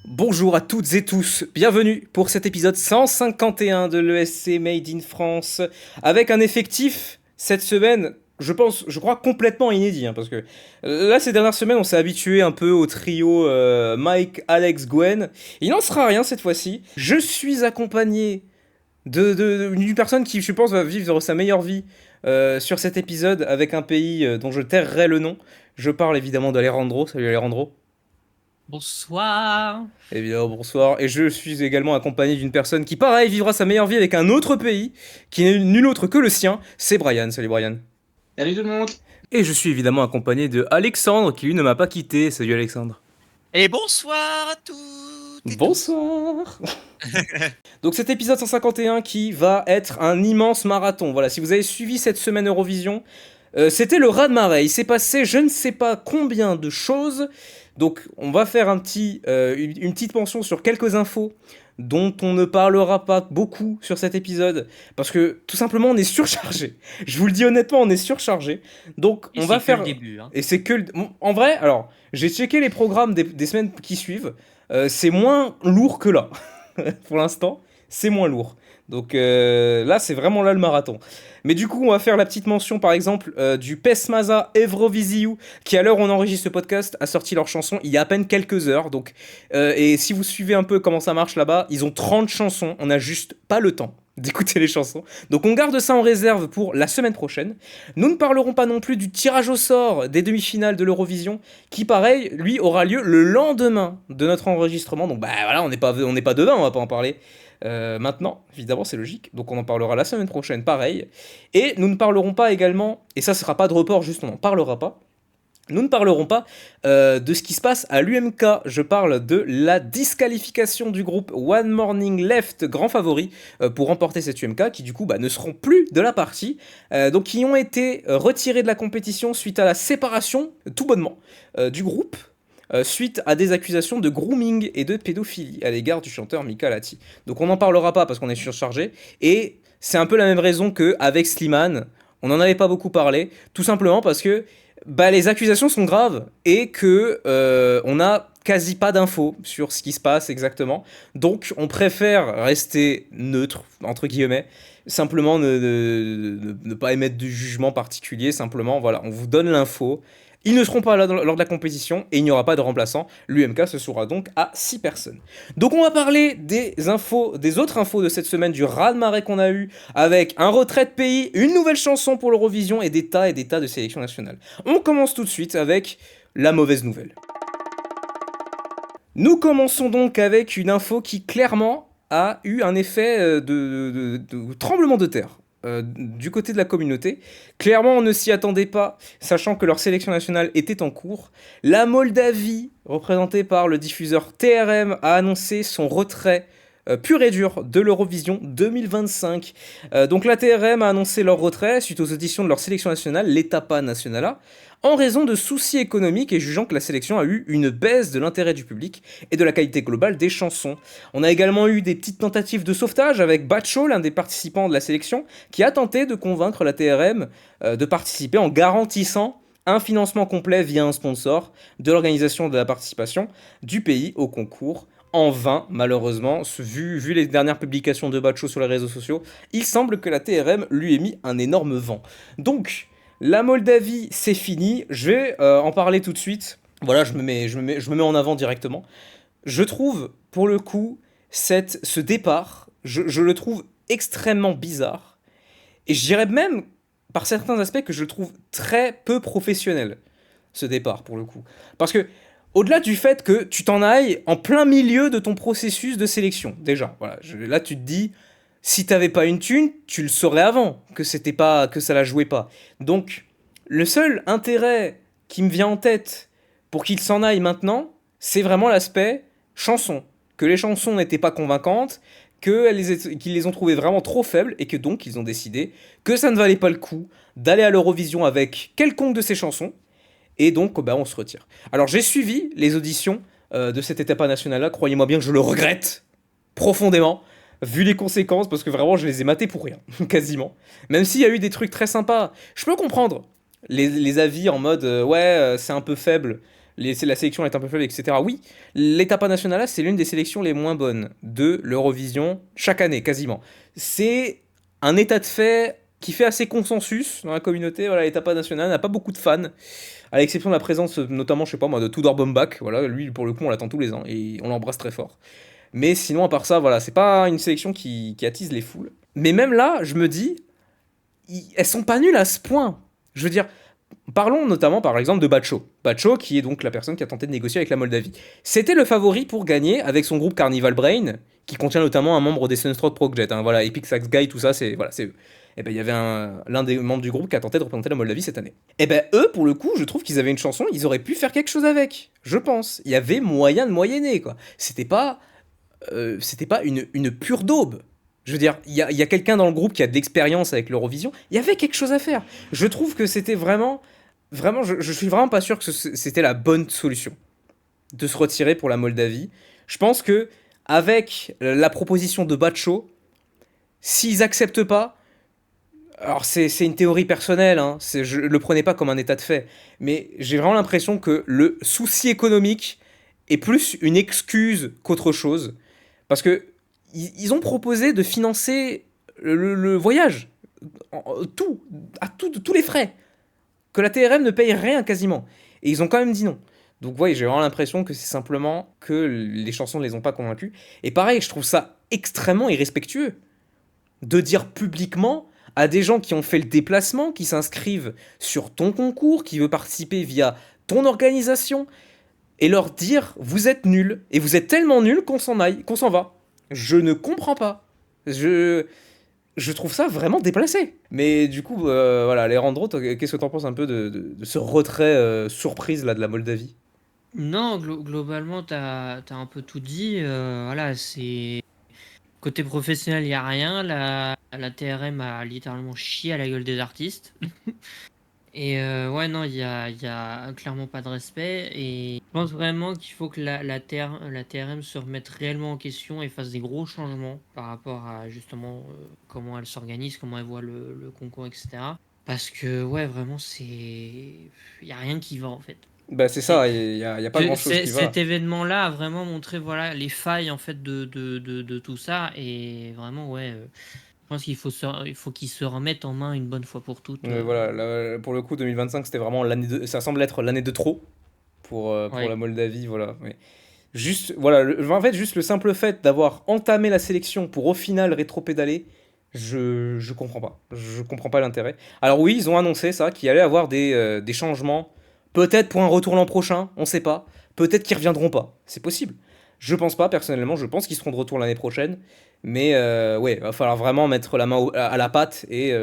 Bonjour à toutes et tous, bienvenue pour cet épisode 151 de l'ESC Made in France, avec un effectif cette semaine, je crois complètement inédit, parce que là ces dernières semaines on s'est habitué un peu au trio Mike, Alex, Gwen, il n'en sera rien cette fois-ci. Je suis accompagné d'une personne qui je pense va vivre sa meilleure vie sur cet épisode avec un pays dont je tairai le nom. Je parle évidemment d'Alejandro. Salut Alejandro. Bonsoir. Évidemment, bonsoir. Et je suis également accompagné d'une personne qui, pareil, vivra sa meilleure vie avec un autre pays, qui n'est nul autre que le sien, c'est Brian. Salut Brian. Salut tout le monde. Et je suis évidemment accompagné de Alexandre, qui lui ne m'a pas quitté. Salut Alexandre. Et bonsoir à toutes et Bonsoir. Donc cet épisode 151 qui va être un immense marathon. Voilà, si vous avez suivi cette semaine Eurovision, c'était le raz-de-marée. Il s'est passé je ne sais pas combien de choses. Donc on va faire une petite mention sur quelques infos dont on ne parlera pas beaucoup sur cet épisode parce que tout simplement on est surchargé. Je vous le dis honnêtement, on est surchargé. Donc Et on va faire le début. Hein. Et c'est que en vrai, alors j'ai checké les programmes des semaines qui suivent. C'est moins lourd que là. Pour l'instant, c'est moins lourd. Donc là, c'est vraiment là le marathon. Mais du coup, on va faire la petite mention, par exemple, du Pesmaza Eurovisiu, qui à l'heure où on enregistre ce podcast, a sorti leur chanson il y a à peine quelques heures. Donc, et si vous suivez un peu comment ça marche là-bas, ils ont 30 chansons, on n'a juste pas le temps d'écouter les chansons. Donc on garde ça en réserve pour la semaine prochaine. Nous ne parlerons pas non plus du tirage au sort des demi-finales de l'Eurovision, qui pareil, lui, aura lieu le lendemain de notre enregistrement. Donc bah voilà, on n'est pas devin, on va pas en parler. Maintenant, évidemment, c'est logique. Donc on en parlera la semaine prochaine, pareil. Et nous ne parlerons pas également, et ça ne sera pas de report, juste on n'en parlera pas. Nous ne parlerons pas de ce qui se passe à l'UMK. Je parle de la disqualification du groupe One Morning Left, grand favori, pour remporter cette UMK, qui du coup ne seront plus de la partie, donc qui ont été retirés de la compétition suite à la séparation, tout bonnement, du groupe. Suite à des accusations de grooming et de pédophilie à l'égard du chanteur Mika Lati. Donc on n'en parlera pas parce qu'on est surchargé, et c'est un peu la même raison qu'avec Slimane, on n'en avait pas beaucoup parlé, tout simplement parce que les accusations sont graves et que on n'a quasi pas d'infos sur ce qui se passe exactement, donc on préfère rester neutre, entre guillemets, simplement ne pas émettre de jugement particulier, simplement voilà, on vous donne l'info. Ils ne seront pas là lors de la compétition et il n'y aura pas de remplaçant. L'UMK se sera donc à 6 personnes. Donc on va parler des autres infos de cette semaine, du raz-de-marée qu'on a eu, avec un retrait de pays, une nouvelle chanson pour l'Eurovision et des tas de sélections nationales. On commence tout de suite avec la mauvaise nouvelle. Nous commençons donc avec une info qui clairement a eu un effet de tremblement de terre. Du côté de la communauté. Clairement, on ne s'y attendait pas, sachant que leur sélection nationale était en cours. La Moldavie, représentée par le diffuseur TRM, a annoncé son retrait pur et dur de l'Eurovision 2025. Donc la TRM a annoncé leur retrait suite aux auditions de leur sélection nationale, l'Etapa Nationala, en raison de soucis économiques et jugeant que la sélection a eu une baisse de l'intérêt du public et de la qualité globale des chansons. On a également eu des petites tentatives de sauvetage avec Batcho, l'un des participants de la sélection, qui a tenté de convaincre la TRM de participer en garantissant un financement complet via un sponsor de l'organisation de la participation du pays au concours. En vain, malheureusement, vu les dernières publications de Batcho sur les réseaux sociaux, il semble que la TRM lui ait mis un énorme vent. Donc, la Moldavie, c'est fini. Je vais en parler tout de suite. Voilà, je me mets en avant directement. Je trouve, pour le coup, ce départ, je le trouve extrêmement bizarre. Et je dirais même, par certains aspects, que je le trouve très peu professionnel, ce départ, pour le coup. Parce que, au-delà du fait que tu t'en ailles en plein milieu de ton processus de sélection, déjà, voilà, là tu te dis, si t'avais pas une thune, tu le saurais avant, que ça la jouait pas. Donc, le seul intérêt qui me vient en tête pour qu'il s'en aille maintenant, c'est vraiment l'aspect chanson. Que les chansons n'étaient pas convaincantes, qu'ils les ont trouvées vraiment trop faibles, et que donc ils ont décidé que ça ne valait pas le coup d'aller à l'Eurovision avec quelconque de ces chansons, et donc on se retire. Alors j'ai suivi les auditions de cette Etapa Nationale-là, croyez-moi bien que je le regrette profondément. vu les conséquences, parce que vraiment, je les ai matés pour rien, quasiment. Même s'il y a eu des trucs très sympas, je peux comprendre les avis en mode ouais, c'est un peu faible, la sélection est un peu faible, etc. Oui, l'Etapa Nationale, c'est l'une des sélections les moins bonnes de l'Eurovision chaque année, quasiment. C'est un état de fait qui fait assez consensus dans la communauté. Voilà, l'Etapa Nationale n'a pas beaucoup de fans, à l'exception de la présence, notamment, je sais pas moi, de Tudor Bombach. Voilà, lui, pour le coup, on l'attend tous les ans et on l'embrasse très fort. Mais sinon, à part ça, voilà, c'est pas une sélection qui attise les foules. Mais même là, je me dis, elles sont pas nulles à ce point. Je veux dire, parlons notamment par exemple de Batcho. Batcho, qui est donc la personne qui a tenté de négocier avec la Moldavie. C'était le favori pour gagner avec son groupe Carnival Brain, qui contient notamment un membre des Sunstroke Project. Hein, voilà, Epic Sax Guy, tout ça, c'est voilà, c'est eux. Et ben il y avait l'un des membres du groupe qui a tenté de représenter la Moldavie cette année. Et ben eux, pour le coup, je trouve qu'ils avaient une chanson, ils auraient pu faire quelque chose avec. Je pense. Il y avait moyen de moyenner, quoi. C'était pas une pure daube. Je veux dire, il y a quelqu'un dans le groupe qui a de l'expérience avec l'Eurovision. Il y avait quelque chose à faire. Je trouve que c'était vraiment. Vraiment, je suis vraiment pas sûr que c'était la bonne solution de se retirer pour la Moldavie. Je pense que avec la proposition de Batcho, s'ils acceptent pas, alors c'est une théorie personnelle, hein, je le prenais pas comme un état de fait, mais j'ai vraiment l'impression que le souci économique est plus une excuse qu'autre chose. Parce que ils ont proposé de financer le voyage, tout, tous les frais, que la TRM ne paye rien quasiment. Et ils ont quand même dit non. Donc ouais, j'ai vraiment l'impression que c'est simplement que les chansons ne les ont pas convaincus. Et pareil, je trouve ça extrêmement irrespectueux de dire publiquement à des gens qui ont fait le déplacement, qui s'inscrivent sur ton concours, qui veulent participer via ton organisation, et leur dire vous êtes nuls, et vous êtes tellement nuls qu'on s'en aille, qu'on s'en va. Je ne comprends pas. Je trouve ça vraiment déplacé. Mais du coup, voilà, Alejandro, qu'est-ce que t'en penses un peu de ce retrait surprise là de la Moldavie? Non, globalement, t'as un peu tout dit. Voilà, c'est côté professionnel, il y a rien. La TRM a littéralement chié à la gueule des artistes. Et ouais, non, il y a clairement pas de respect. Et je pense vraiment qu'il faut que la TRM se remette réellement en question et fasse des gros changements par rapport à justement comment elle s'organise, comment elle voit le concours, etc. Parce que ouais, vraiment, il y a rien qui va en fait. Bah c'est C'est ça, il y a pas grand-chose qui cet va. événement-là a vraiment montré voilà les failles en fait de tout ça et vraiment ouais, je pense il faut qu'ils se remettent en main une bonne fois pour toutes. Voilà, là, pour le coup, 2025, c'était vraiment ça semble être l'année de trop pour la Ouais. Moldavie, voilà. Mais juste, voilà, en fait, juste le simple fait d'avoir entamé la sélection pour au final rétro-pédaler, je comprends pas. Je comprends pas l'intérêt. Alors oui, ils ont annoncé ça, qu'il allait avoir des changements, peut-être pour un retour l'an prochain, on sait pas. Peut-être qu'ils reviendront pas, c'est possible. Je pense pas, personnellement, je pense qu'ils seront de retour l'année prochaine. Mais ouais, va falloir vraiment mettre la main à la pâte et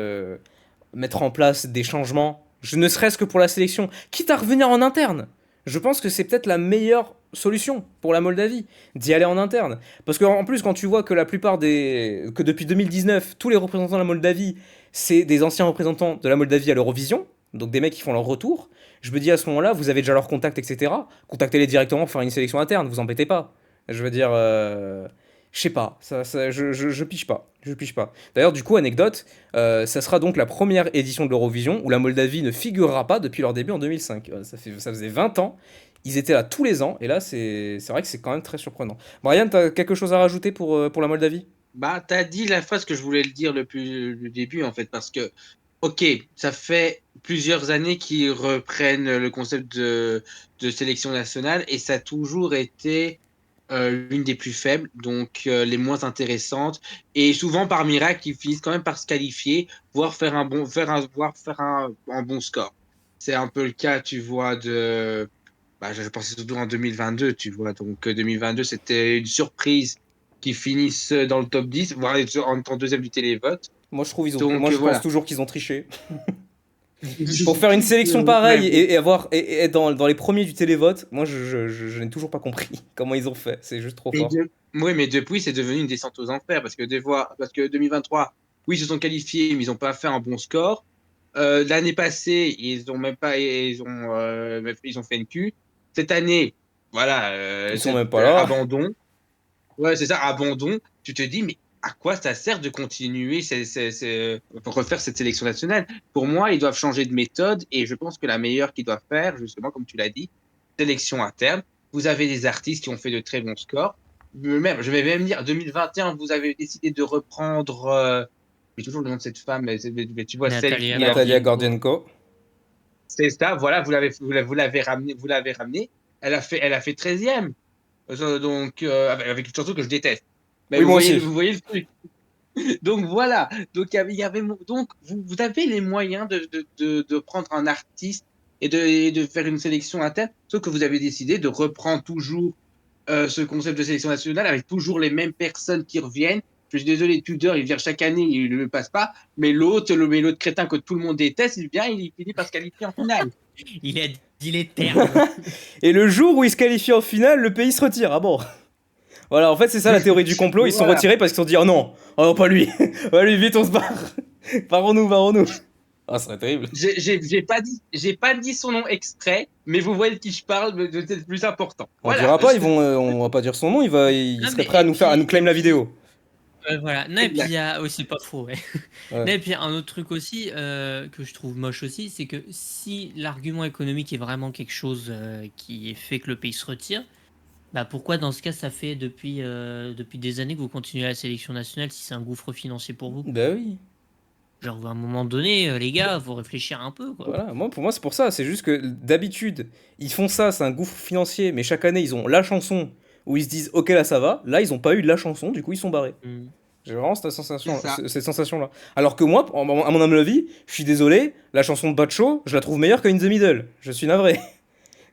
mettre en place des changements, ne serait-ce que pour la sélection, quitte à revenir en interne. Je pense que c'est peut-être la meilleure solution pour la Moldavie, d'y aller en interne. Parce qu'en plus, quand tu vois que que depuis 2019, tous les représentants de la Moldavie, c'est des anciens représentants de la Moldavie à l'Eurovision, donc des mecs qui font leur retour, je me dis à ce moment-là, vous avez déjà leurs contacts, etc. Contactez-les directement pour faire une sélection interne, vous embêtez pas. Je veux dire, je sais pas, je pige pas. Je pige pas. D'ailleurs, du coup, anecdote, ça sera donc la première édition de l'Eurovision où la Moldavie ne figurera pas depuis leur début en 2005. Ça faisait 20 ans, ils étaient là tous les ans, et là, c'est vrai que c'est quand même très surprenant. Brian, t'as quelque chose à rajouter pour la Moldavie? Bah, t'as dit la phrase que je voulais le dire depuis le début, en fait, parce que, ok, ça fait plusieurs années qu'ils reprennent le concept de sélection nationale et ça a toujours été l'une des plus faibles, donc les moins intéressantes. Et souvent, par miracle, ils finissent quand même par se qualifier, voire faire un bon score. C'est un peu le cas, tu vois, bah, je pensais surtout en 2022, tu vois. Donc 2022, c'était une surprise qu'ils finissent dans le top 10, voire en étant deuxième du télévote. Moi, Donc je pense voilà. toujours qu'ils ont triché. Pour faire une sélection pareille Ouais, et avoir et être dans les premiers du télévote, moi, je n'ai toujours pas compris comment ils ont fait. C'est juste trop fort. ouais, mais depuis, c'est devenu une descente aux enfers parce que 2023, oui, ils se sont qualifiés, mais ils n'ont pas fait un bon score. L'année passée, ils ont même pas, ils ont fait une Q. Cette année, voilà, Ils sont même pas là. abandon. Ouais, c'est ça, abandon. Tu te dis, mais à quoi ça sert de continuer refaire cette sélection nationale? Pour moi, ils doivent changer de méthode et je pense que la meilleure qu'ils doivent faire, justement, comme tu l'as dit, sélection interne. Vous avez des artistes qui ont fait de très bons scores. Même, je vais même dire, 2021, vous avez décidé de reprendre, j'ai toujours le nom de cette femme, mais tu vois, celle Natalia qui a, Natalia Gordienko. Gordienko. c'est ça, voilà, vous l'avez ramené. Elle a fait 13e. Donc, avec une chanson que je déteste. Mais Oui, moi aussi. vous voyez le truc. Donc voilà. Donc donc vous avez les moyens de prendre un artiste et de faire une sélection interne. Sauf que vous avez décidé de reprendre toujours ce concept de sélection nationale avec toujours les mêmes personnes qui reviennent. Je suis désolé, Tudor, il vient chaque année, il ne le passe pas. Mais l'autre crétin que tout le monde déteste, il vient, il finit par se qualifier en finale. Il a dit les termes. Et le jour où il se qualifie en finale, le pays se retire. Ah bon? Voilà, en fait, c'est ça la théorie du complot. Ils se sont Voilà. retirés parce qu'ils se sont dit, oh non, pas lui. Pas lui, vite, on se barre. Barrons-nous. Ah, ce serait terrible. J'ai pas dit son nom extrait, mais vous voyez de qui je parle, c'est le plus important. On Voilà. dira pas, on va pas dire son nom, il Ah, serait mais- prêt à et nous faire, à puis- nous claim la vidéo. Voilà. Non, et puis il y a aussi pas faux. Ouais. Ouais. Non, et puis un autre truc aussi que je trouve moche aussi, c'est que si l'argument économique est vraiment quelque chose qui fait que le pays se retire, bah pourquoi dans ce cas ça fait depuis des années que vous continuez la sélection nationale si c'est un gouffre financier pour vous? Bah oui. Genre à un moment donné, les gars, faut réfléchir un peu quoi. Voilà, pour moi, c'est pour ça. C'est juste que d'habitude, ils font ça, c'est un gouffre financier, mais chaque année, ils ont la chanson où ils se disent, ok, là ça va. Là, ils ont pas eu de la chanson, du coup, ils sont barrés. Mm. J'ai vraiment cette sensation, C'est ça. cette sensation-là. Alors que moi, à mon humble avis, je suis désolé, la chanson de Bacho, je la trouve meilleure que In the Middle. Je suis navré.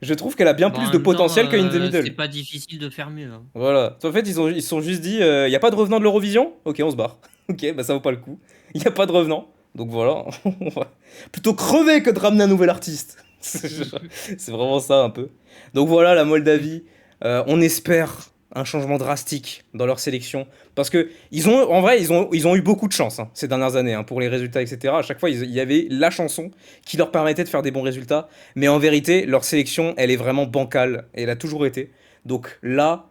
Je trouve qu'elle a bien Bon, plus en de même temps, potentiel que In the c'est Middle. pas difficile de faire mieux. Hein. Voilà. En fait, ils se sont juste dit, il y a pas de revenant de l'Eurovision? Ok, on se barre. Ok, bah ça vaut pas le coup. Il y a pas de revenant. Donc voilà, on va plutôt crever que de ramener un nouvel artiste. C'est vraiment ça un peu. Donc voilà, la Moldavie, on espère un changement drastique dans leur sélection. Parce que en vrai, ils ont eu beaucoup de chance ces dernières années pour les résultats, etc. À chaque fois, il y avait la chanson qui leur permettait de faire des bons résultats. Mais en vérité, leur sélection, elle est vraiment bancale. Et elle a toujours été. Donc là,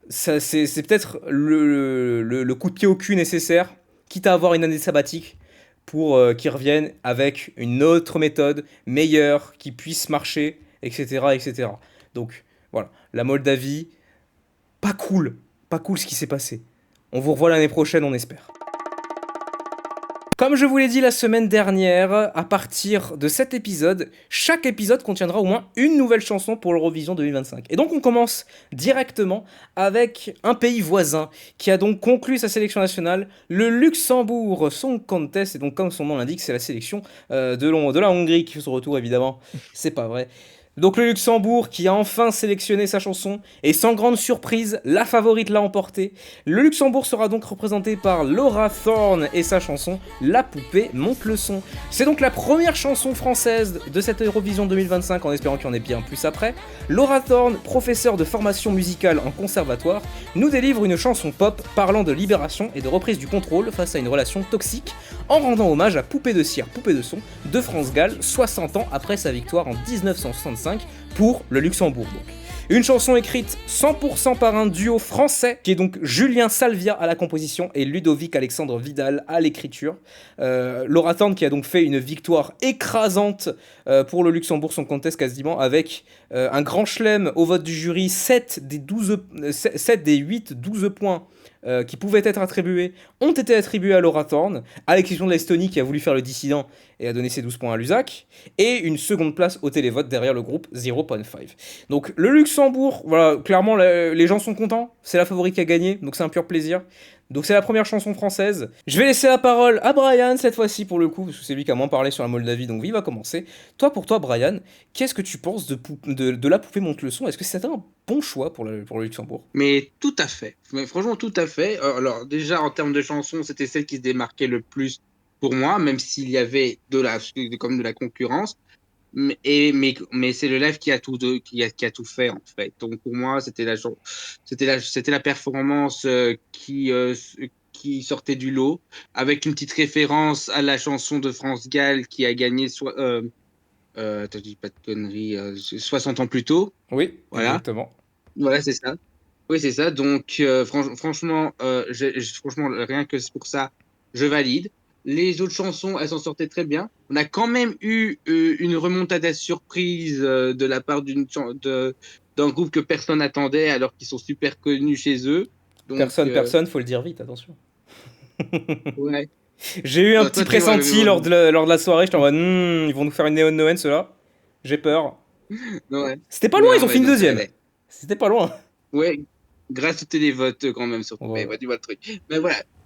c'est peut-être le coup de pied au cul nécessaire, quitte à avoir une année sabbatique, pour qu'ils reviennent avec une autre méthode, meilleure, qui puisse marcher, etc. etc. Donc voilà, la Moldavie, pas cool ce qui s'est passé. On vous revoit l'année prochaine, on espère. Comme je vous l'ai dit la semaine dernière, à partir de cet épisode, chaque épisode contiendra au moins une nouvelle chanson pour l'Eurovision 2025. Et donc on commence directement avec un pays voisin qui a donc conclu sa sélection nationale, le Luxembourg Song Contest. Et donc comme son nom l'indique, c'est la sélection de la Hongrie qui fait son retour évidemment. C'est pas vrai. Donc le Luxembourg qui a enfin sélectionné sa chanson, et sans grande surprise, la favorite l'a emporté. Le Luxembourg sera donc représenté par Laura Thorne et sa chanson La poupée monte le son. C'est donc la première chanson française de cette Eurovision 2025, en espérant qu'il y en ait bien plus après. Laura Thorne, professeure de formation musicale en conservatoire, nous délivre une chanson pop parlant de libération et de reprise du contrôle face à une relation toxique, en rendant hommage à Poupée de cire, Poupée de son de France Gall, 60 ans après sa victoire en 1965 pour le Luxembourg. Donc. Une chanson écrite 100% par un duo français, qui est donc Julien Salvia à la composition et Ludovic Alexandre Vidal à l'écriture. Laura Thorne qui a donc fait une victoire écrasante pour le Luxembourg Song Contest quasiment, avec un grand chelem au vote du jury, 7 des 8-12 points qui pouvaient être attribués ont été attribués à Laura Thorne, à l'exception de l'Estonie qui a voulu faire le dissident et a donné ses 12 points à l'USAC, et une seconde place au télévote derrière le groupe 0.5. Donc le Luxembourg, voilà, clairement les gens sont contents, c'est la favorite qui a gagné, donc c'est un pur plaisir. Donc c'est la première chanson française. Je vais laisser la parole à Brian cette fois-ci pour le coup, parce que c'est lui qui a moins parlé sur la Moldavie, donc il va commencer. Pour toi Brian, qu'est-ce que tu penses de La poupée monte le son? Est-ce que c'était un bon choix pour le Luxembourg? Mais tout à fait. Mais franchement, tout à fait. Alors, déjà, en termes de chansons, c'était celle qui se démarquait le plus pour moi, même s'il y avait comme de la concurrence. Mais c'est le live qui a qui a tout fait, en fait. Donc, pour moi, c'était la performance qui sortait du lot, avec une petite référence à la chanson de France Gall qui a gagné attends, je dis pas de conneries, 60 ans plus tôt. Oui, Voilà. exactement. Voilà, c'est ça. Oui, c'est ça. Donc, franchement, rien que c'est pour ça, je valide. Les autres chansons, elles s'en sortaient très bien. On a quand même eu une remontada surprise de la part d'un groupe que personne n'attendait, alors qu'ils sont super connus chez eux. Donc, Personne, faut le dire vite, attention. ouais. J'ai eu un Toi, petit toi, tu vois, pressenti lors de la soirée, j'étais en mode, ils vont nous faire une Néo de Noël, ceux-là. J'ai peur. ouais. C'était pas loin, ils Non, ont ouais, fini donc ça deuxième. allait. C'était pas loin. Ouais, grâce au télévote quand même, surtout. Mais Voilà. tu vois le truc.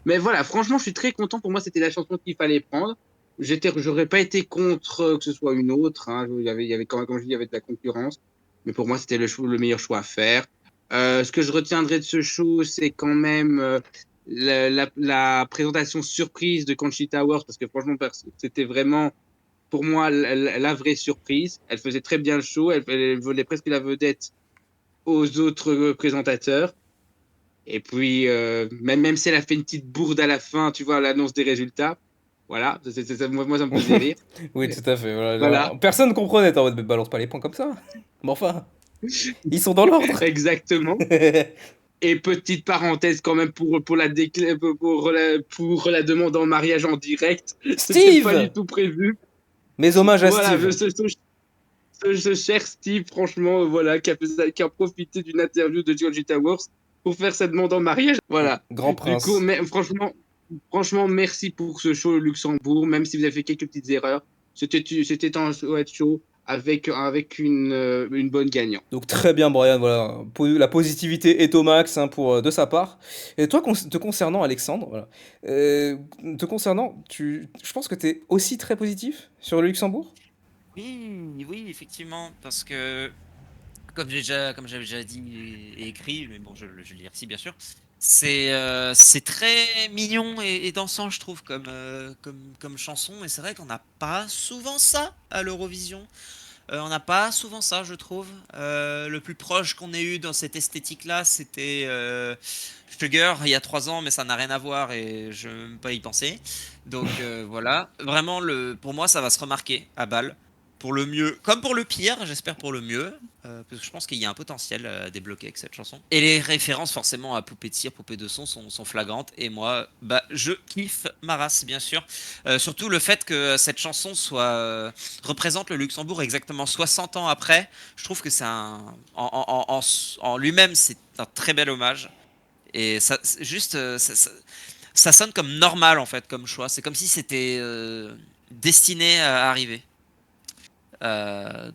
Mais voilà, franchement, je suis très content. Pour moi, c'était la chanson qu'il fallait prendre. J'aurais pas été contre que ce soit une autre. Hein. Il y avait quand même, comme je dis, il y avait de la concurrence. Mais pour moi, c'était le meilleur choix à faire. Ce que je retiendrai de ce show, c'est quand même la présentation surprise de Conchita Wurst, parce que franchement, c'était vraiment, pour moi, la vraie surprise. Elle faisait très bien le show. Elle volait presque la vedette aux autres présentateurs. Et puis, même si elle a fait une petite bourde à la fin, tu vois, à l'annonce des résultats, voilà, moi, ça me faisait rire. Oui, tout à fait. Voilà, Voilà, genre, personne comprenait. T'es en mode, mais balance pas les points comme ça. Mais enfin, ils sont dans l'ordre. exactement. Et petite parenthèse quand même pour la demande en mariage en direct, c'était pas du Steve! tout prévu. Mes hommages à Voilà, Steve. ce cher Steve, franchement, voilà, qui a profité d'une interview de Georgie Towers pour faire cette demande en mariage. Voilà. Grand Du coup, prince. mais franchement, merci pour ce show au Luxembourg, même si vous avez fait quelques petites erreurs. C'était un chouette show avec une bonne gagnante. Donc très bien, Brian. Voilà, la positivité est au max hein, de sa part. Et toi, te concernant, Alexandre, voilà, te concernant, je pense que tu es aussi très positif sur le Luxembourg. Oui, oui, effectivement, parce que comme j'avais déjà dit et écrit, mais bon, je le dire ici bien sûr, c'est très mignon et dansant, je trouve, comme chanson, et c'est vrai qu'on n'a pas souvent ça à l'Eurovision. On n'a pas souvent ça, je trouve. Le plus proche qu'on ait eu dans cette esthétique-là, c'était Sugar il y a 3 ans, mais ça n'a rien à voir et je ne veux même pas y penser. Donc voilà, vraiment, pour moi, ça va se remarquer à Bâle. Pour le mieux, comme pour le pire, j'espère pour le mieux, parce que je pense qu'il y a un potentiel à débloquer avec cette chanson. Et les références forcément à Poupée de cire, Poupée de son sont flagrantes, et moi, bah, je kiffe ma race, bien sûr. Surtout le fait que cette chanson représente le Luxembourg exactement 60 ans après, je trouve que en lui-même, c'est un très bel hommage. Et ça sonne comme normal en fait, comme choix. C'est comme si c'était destiné à arriver.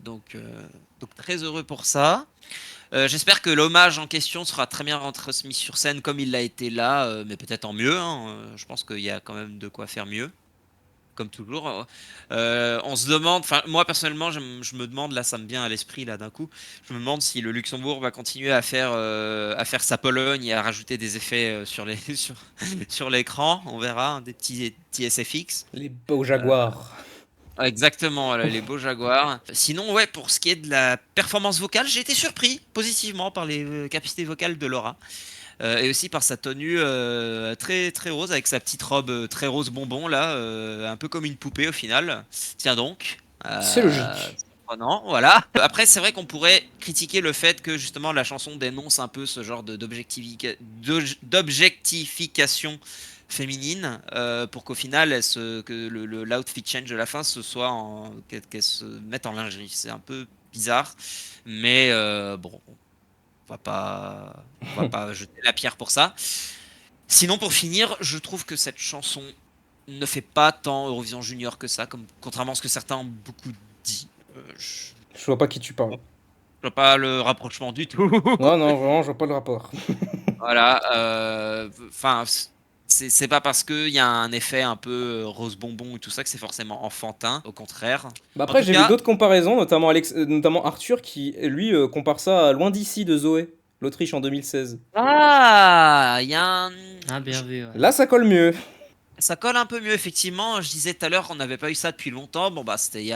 Donc très heureux pour ça. J'espère que l'hommage en question sera très bien retransmis sur scène comme il l'a été là, mais peut-être en mieux, hein. Je pense qu'il y a quand même de quoi faire mieux comme toujours. On se demande, enfin moi personnellement, je me demande, là ça me vient à l'esprit là d'un coup, je me demande si le Luxembourg va continuer à faire sa Pologne et à rajouter des effets sur sur l'écran. On verra, hein, des petits SFX. Les beaux Euh, jaguars. Exactement, voilà, les beaux jaguars. Sinon, ouais, pour ce qui est de la performance vocale, j'ai été surpris positivement par les capacités vocales de Laura. Et aussi par sa tenue très très rose avec sa petite robe très rose bonbon là, un peu comme une poupée au final. Tiens donc. C'est logique. Surprenant, voilà. Après, c'est vrai qu'on pourrait critiquer le fait que justement la chanson dénonce un peu ce genre d'objectification féminine, pour qu'au final que l'outfit change de la fin ce soit qu'elle se mette en lingerie. C'est un peu bizarre, mais bon, on va pas jeter la pierre pour ça. Sinon, pour finir, je trouve que cette chanson ne fait pas tant Eurovision Junior que ça, contrairement à ce que certains ont beaucoup dit. Je Je vois pas qui tu parles. vois pas le rapprochement du tout. Non, non, vraiment, je vois pas le rapport. Voilà. Enfin, c'est pas parce qu'il y a un effet un peu rose bonbon et tout ça que c'est forcément enfantin. Au contraire. Bah En après, tout j'ai vu cas, d'autres comparaisons, notamment Arthur, qui, lui, compare ça à Loin d'ici de Zoé, l'Autriche en 2016. il y a Ah, bien vu, ouais. Là, ça colle mieux. ça colle un peu mieux, effectivement. Je disais tout à l'heure qu'on n'avait pas eu ça depuis longtemps. Bon, bah, c'était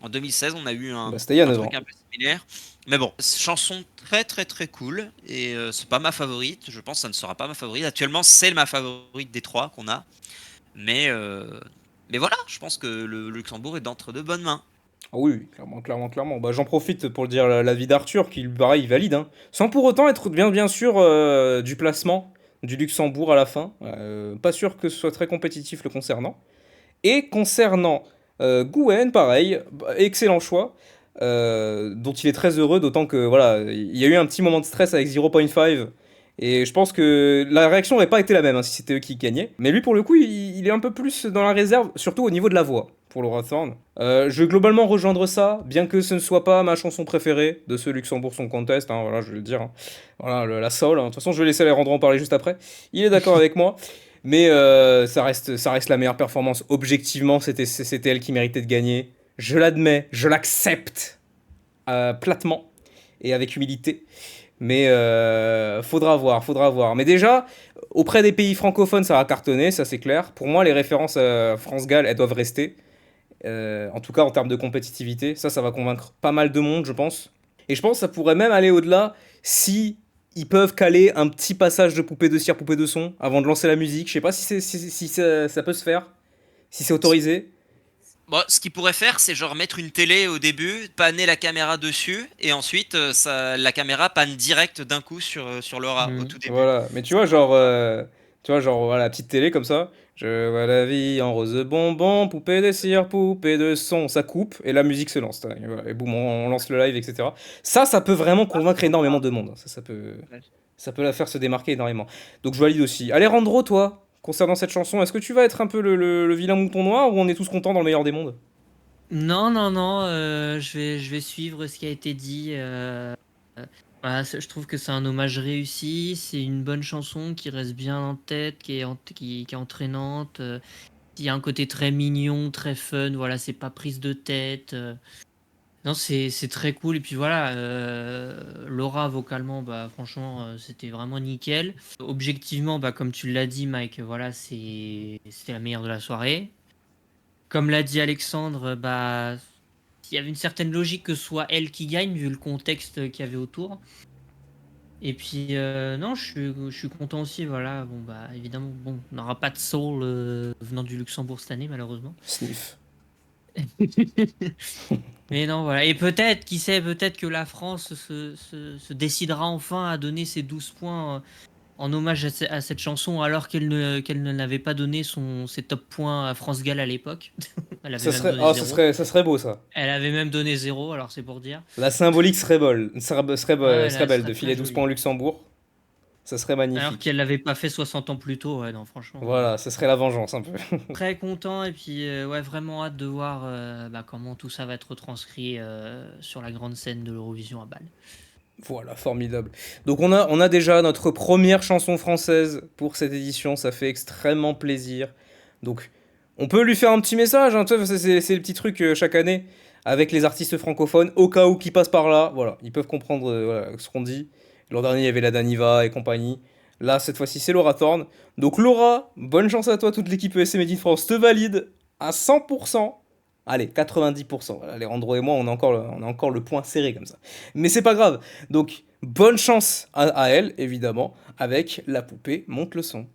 en 2016, on a eu Bah, c'était il y a un 9 truc ans. un peu similaire. Mais bon, chanson très très très cool. Et c'est pas ma favorite. Je pense que ça ne sera pas ma favorite. Actuellement, c'est ma favorite des trois qu'on a. Mais, euh, mais voilà, je pense que le Luxembourg est d'entre de bonnes mains. Ah oui, clairement, clairement, clairement. Bah, j'en profite pour dire l'avis d'Arthur, qui, pareil, valide, hein. Sans pour autant être bien sûr du placement du Luxembourg à la fin. Pas sûr que ce soit très compétitif le concernant. Et concernant Gouen, pareil, excellent choix, dont il est très heureux, d'autant que voilà, il y a eu un petit moment de stress avec 0.5. Et je pense que la réaction n'aurait pas été la même hein, si c'était eux qui gagnaient. Mais lui, pour le coup, il est un peu plus dans la réserve, surtout au niveau de la voix, pour Laura Thorne. Je vais globalement rejoindre ça, bien que ce ne soit pas ma chanson préférée de ce Luxembourg Song Contest, hein, voilà, je vais le dire. Hein. Voilà, la soul, hein. De toute façon, je vais laisser Alejandro en parler juste après. Il est d'accord avec moi. Mais ça reste la meilleure performance. Objectivement, c'était elle qui méritait de gagner. Je l'admets, je l'accepte platement et avec humilité. Mais faudra voir, faudra voir. Mais déjà, auprès des pays francophones, ça va cartonner, ça c'est clair. Pour moi, les références France-Galles, elles doivent rester. En tout cas, en termes de compétitivité, ça va convaincre pas mal de monde, je pense. Et je pense que ça pourrait même aller au-delà si ils peuvent caler un petit passage de poupée de cire, poupée de son avant de lancer la musique. Je sais pas si ça peut se faire, si c'est autorisé. Bon, ce qu'ils pourraient faire, c'est genre mettre une télé au début, panner la caméra dessus, et ensuite la caméra panne direct d'un coup sur Laura au Mhm. tout début. Voilà. Mais tu vois, genre, voilà, la petite télé comme ça. Je vois la vie en rose bonbon, poupée de cire, poupée de son. Ça coupe et la musique se lance. Et, voilà, et boum, on lance le live, etc. Ça peut vraiment convaincre énormément de monde. Ça peut la faire se démarquer énormément. Donc je valide aussi. Alejandro, toi, concernant cette chanson, est-ce que tu vas être un peu le vilain mouton noir ou on est tous contents dans le meilleur des mondes? Non, non, non, je vais suivre ce qui a été dit. Voilà, je trouve que c'est un hommage réussi, c'est une bonne chanson qui reste bien en tête, qui est entraînante, qui a un côté très mignon, très fun, voilà, c'est pas prise de tête. Non, c'est très cool. Et puis voilà, Laura, vocalement, bah, franchement, c'était vraiment nickel. Objectivement, bah, comme tu l'as dit, Mike, voilà, c'était la meilleure de la soirée. Comme l'a dit Alexandre, bah, il y avait une certaine logique que ce soit elle qui gagne, vu le contexte qu'il y avait autour. Et puis, non, je suis content aussi, voilà. Bon, bah, évidemment, bon, on n'aura pas de soul venant du Luxembourg cette année, malheureusement. Sniff. Mais non, voilà. Et peut-être, qui sait, peut-être que la France se décidera enfin à donner ses 12 points en hommage à cette chanson, alors qu'elle ne n'avait pas donné ses top points à France Gall à l'époque. Elle avait même donné 0. Ça serait beau ça. Elle avait même donné 0, alors c'est pour dire. La symbolique serait belle, Ouais, serait là, belle ce de serait filer très 12 joli. points au Luxembourg. Ça serait Alors magnifique. qu'elle l'avait pas fait 60 ans plus tôt, ouais, non, franchement. Voilà, ça serait la vengeance un peu. Très content et puis ouais, vraiment hâte de voir bah, comment tout ça va être retranscrit sur la grande scène de l'Eurovision à Bâle. Voilà, formidable. Donc on a déjà notre première chanson française pour cette édition, ça fait extrêmement plaisir. Donc on peut lui faire un petit message, hein, tu vois, c'est le petit truc chaque année avec les artistes francophones, au cas où qui passent par là, voilà, ils peuvent comprendre voilà, ce qu'on dit. L'an dernier il y avait la Daniva et compagnie. Là cette fois-ci c'est Laura Thorne. Donc Laura, bonne chance à toi, toute l'équipe ESC Made in France te valide à 100%. Allez, 90%. Voilà, Alejandro et moi, on a encore le point serré comme ça. Mais c'est pas grave. Donc, bonne chance à elle, évidemment, avec la poupée monte le son.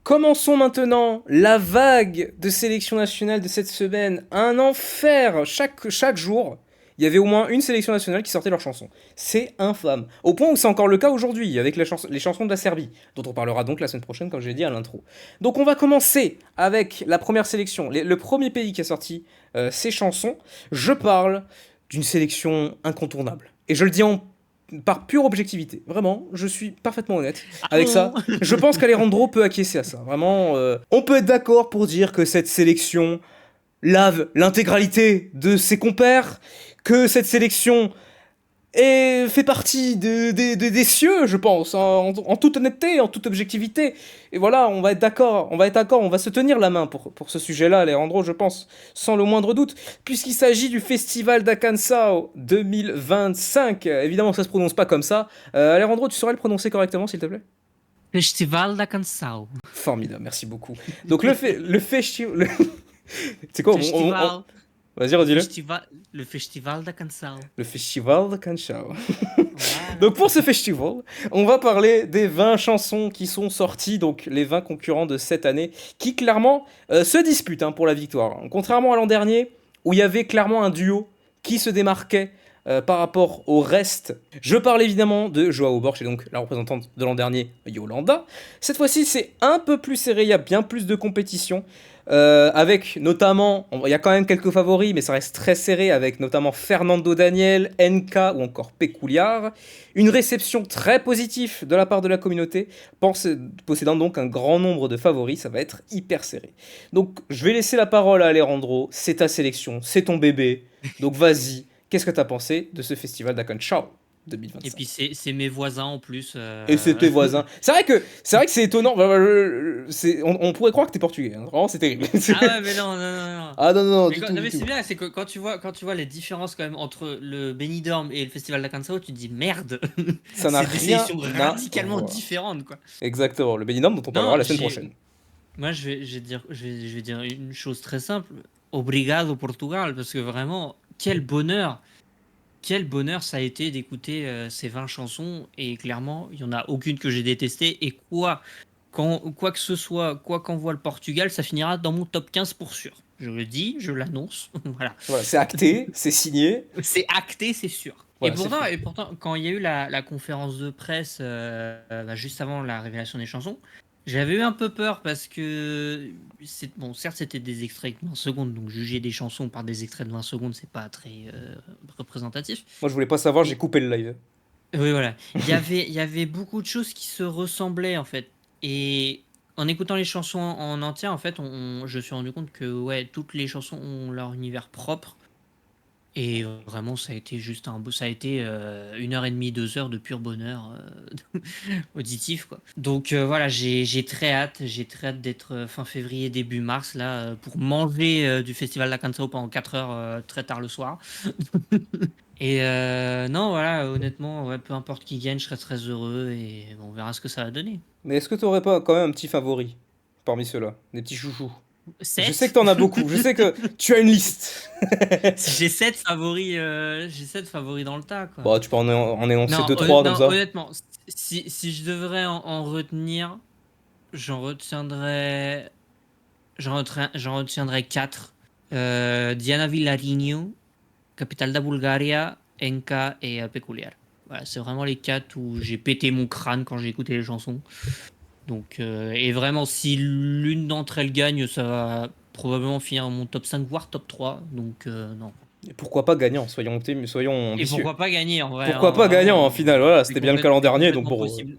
Commençons maintenant la vague de sélection nationale de cette semaine. Un enfer chaque jour. Il y avait au moins une sélection nationale qui sortait leur chanson. C'est infâme. Au point où c'est encore le cas aujourd'hui, avec les chansons de la Serbie, dont on parlera donc la semaine prochaine, comme j'ai dit à l'intro. Donc on va commencer avec la première sélection, le premier pays qui a sorti ses chansons. Je parle d'une sélection incontournable. Et je le dis par pure objectivité. Vraiment, je suis parfaitement honnête avec ça. Je pense qu'Alejandro peut acquiescer à ça. Vraiment, on peut être d'accord pour dire que cette sélection lave l'intégralité de ses compères, que cette sélection fait partie des cieux, je pense, hein, en toute honnêteté, en toute objectivité. Et voilà, on va être d'accord, on va se tenir la main pour ce sujet-là, Alejandro, je pense, sans le moindre doute, puisqu'il s'agit du Festival d'Acansao 2025. Évidemment, ça se prononce pas comme ça. Alejandro, tu saurais le prononcer correctement, s'il te plaît? Festival d'Acansao. Formidable, merci beaucoup. Donc le festival... C'est quoi Festival. Vas-y, redis-le. Le Festival d'Acansao. Le Festival de Canchao. Voilà. Donc pour ce festival, on va parler des 20 chansons qui sont sorties, donc les 20 concurrents de cette année, qui clairement se disputent hein, pour la victoire. Contrairement à l'an dernier, où il y avait clairement un duo qui se démarquait par rapport au reste. Je parle évidemment de Joao Borch, et donc la représentante de l'an dernier, Yolanda. Cette fois-ci, c'est un peu plus serré, il y a bien plus de compétition. Avec notamment, il y a quand même quelques favoris, mais ça reste très serré, avec notamment Fernando Daniel, NK ou encore Péculiar. Une réception très positive de la part de la communauté, possédant donc un grand nombre de favoris, ça va être hyper serré. Donc je vais laisser la parole à Alejandro, c'est ta sélection, c'est ton bébé, donc vas-y, qu'est-ce que t'as pensé de ce festival d'Akanchao 2025? Et puis c'est mes voisins en plus. Et c'est tes voisins. C'est vrai que c'est étonnant. On pourrait croire que t'es portugais. Hein. Vraiment, c'est terrible. Ah ouais, mais non. Ah non, Mais du quand- tout. non, Du mais c'est tout. bien, c'est que quand tu vois les différences quand même entre le Benidorm et le festival d'Akansao, tu te dis merde. Ça n'a C'est des rien sélections à radicalement voir. différentes quoi. Exactement. Le Benidorm dont on parlera la semaine j'ai- prochaine. Moi je vais dire une chose très simple. Obrigado Portugal, parce que vraiment quel bonheur ça a été d'écouter ces 20 chansons, et clairement il y en a aucune que j'ai détestée, et quoi que ce soit, quoi qu'envoie le Portugal, ça finira dans mon top 15 pour sûr. Je le dis, je l'annonce. Voilà. Voilà, c'est acté, c'est signé. C'est acté, c'est sûr. Voilà, c'est fait. Et pourtant, quand il y a eu la conférence de presse juste avant la révélation des chansons, j'avais eu un peu peur parce que, bon, certes, c'était des extraits de 20 secondes, donc juger des chansons par des extraits de 20 secondes, c'est pas très représentatif. Moi, je voulais pas savoir, j'ai coupé le live. Oui, voilà. Il y avait beaucoup de choses qui se ressemblaient, en fait. Et en écoutant les chansons en entière, en fait, je me suis rendu compte que ouais, toutes les chansons ont leur univers propre. Et vraiment, ça a été juste ça a été 1h30, 2 heures de pur bonheur auditif, quoi. Donc voilà, j'ai très hâte d'être fin février, début mars, là, pour manger du festival d'Akansao pendant 4 heures très tard le soir. Et non, voilà, honnêtement, ouais, peu importe qui gagne, je serai très heureux, et on verra ce que ça va donner. Mais est-ce que t'aurais pas quand même un petit favori parmi ceux-là? Des petits chouchous? Je 7. sais que t'en as beaucoup. Je sais que tu as une liste. J'ai 7 favoris, dans le tas, quoi. Bah, tu peux en énoncer Non, 2-3 comme non, ça. honnêtement, si je devrais en retenir, j'en retiendrais 4. Diana Villarinho, capitale de Bulgaria, Enka et Peculiar. Voilà, c'est vraiment les 4 où j'ai pété mon crâne quand j'ai écouté les chansons. Donc, et vraiment, si l'une d'entre elles gagne, ça va probablement finir dans mon top 5, voire top 3. Donc, non. Et pourquoi pas gagnant? Soyons Et ambitieux. pourquoi pas gagner en vrai? Pourquoi hein, pas vraiment, gagnant en finale? Voilà, c'est c'était bien le cas l'an dernier, donc complètement bon. possible.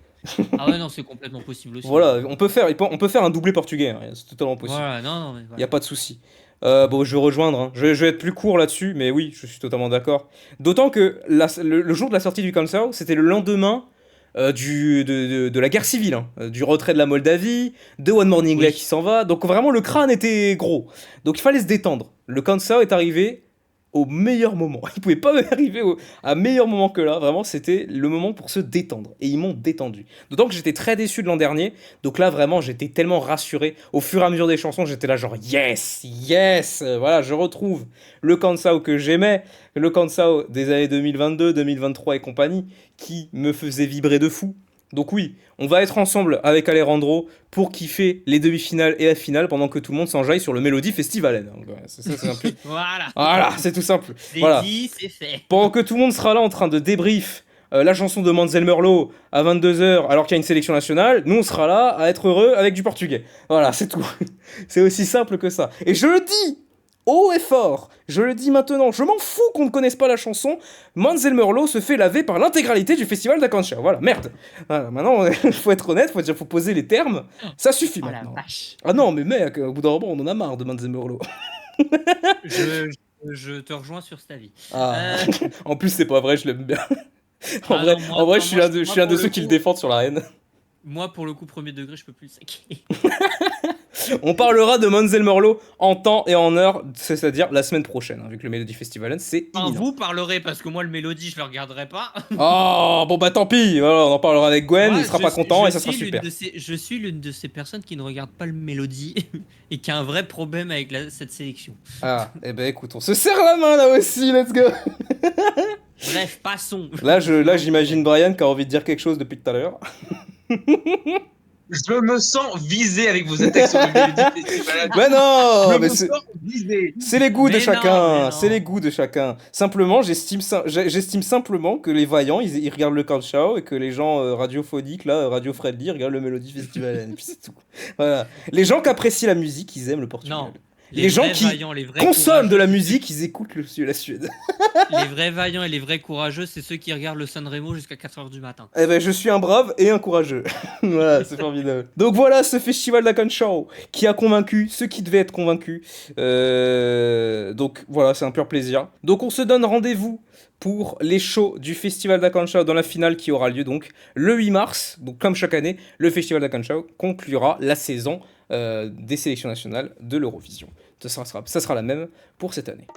Ah ouais, non, c'est complètement possible aussi. Voilà, on peut faire un doublé portugais, hein, c'est totalement possible. Voilà, non, mais Il n'y voilà. a pas de souci. Bon, je vais rejoindre, hein. Je vais être plus court là-dessus, mais oui, je suis totalement d'accord. D'autant que le jour de la sortie du Kansao, c'était le lendemain de la guerre civile, hein, du retrait de la Moldavie, de One Morning Lay Oui. qui s'en va. Donc vraiment, le crâne était gros. Donc il fallait se détendre. Le Kansao est arrivé au meilleur moment. Il pouvait pas arriver à meilleur moment que là. Vraiment, c'était le moment pour se détendre. Et ils m'ont détendu. D'autant que j'étais très déçu de l'an dernier. Donc là, vraiment, j'étais tellement rassuré. Au fur et à mesure des chansons, j'étais là genre yes, yes. Voilà, je retrouve le Kansao que j'aimais. Le Kansao des années 2022, 2023 et compagnie, qui me faisait vibrer de fou. Donc oui, on va être ensemble avec Alejandro pour kiffer les demi-finales et la finale pendant que tout le monde s'enjaille sur le Melody Festival. Donc, ouais, c'est un peu... Voilà. Voilà, c'est tout simple. C'est Voilà. dit, c'est fait. Pendant que tout le monde sera là en train de débrief la chanson de Manzel Merlot à 22h alors qu'il y a une sélection nationale, nous on sera là à être heureux avec du portugais. Voilà, c'est tout. C'est aussi simple que ça. Et je le dis haut et fort, je le dis maintenant, je m'en fous qu'on ne connaisse pas la chanson, Manzel Merlot se fait laver par l'intégralité du festival d'Akancha. Voilà, merde. Voilà, maintenant, il faut être honnête, faut poser les termes, ça suffit Oh la maintenant. vache. Ah non, mais mec, au bout d'un moment, on en a marre de Manzel Merlot. Je te rejoins sur cet avis. Ah. En plus, c'est pas vrai, je l'aime bien. En Ah vrai, non, moi- en vrai, moi, je suis moi, l'un de, moi, je suis un pour de ceux le qui le coup- défendent sur la haine. Moi, pour le coup, premier degré, je peux plus le saquer. On parlera de Manzel Merlot en temps et en heure, c'est-à-dire la semaine prochaine, avec le Melody Festival, c'est Enfin, imminent. vous parlerez, parce que moi, le mélodie, je le regarderai pas. Oh, bon bah tant pis, voilà, on en parlera avec Gwen, Moi, il sera je pas suis- content je et ça sera suis super. je suis l'une de ces personnes qui ne regarde pas le mélodie et qui a un vrai problème avec cette sélection. Ah, eh ben écoute, on se serre la main là aussi, let's go. Bref, passons. Là, j'imagine Brian qui a envie de dire quelque chose depuis tout à l'heure. Je me sens visé avec vos attaques sur le Mélodie Festival. Mais non, Je mais me c'est sens visé. c'est les goûts de Mais non, chacun, mais c'est non. les goûts de chacun. Simplement, j'estime simplement que les vaillants, ils regardent le Carl Show et que les gens radiophoniques, là, Radio Freddy, regardent le Melody Festival. Et puis c'est tout. Voilà. Les gens qui apprécient la musique, ils aiment le Portugal. Non. Les gens vrais qui vaillants, les vrais consomment de la courageux, musique, ils écoutent la Suède. les vrais vaillants et les vrais courageux, c'est ceux qui regardent le Sanremo jusqu'à 4h du matin. Eh ben, je suis un brave et un courageux. Voilà, c'est formidable. Donc voilà ce festival d'Akanshao qui a convaincu ceux qui devaient être convaincus. Donc voilà, c'est un pur plaisir. Donc on se donne rendez-vous pour les shows du festival d'Akanshao dans la finale qui aura lieu donc le 8 mars. Donc comme chaque année, le festival d'Akanshao conclura la saison des sélections nationales de l'Eurovision. Ça sera la même pour cette année.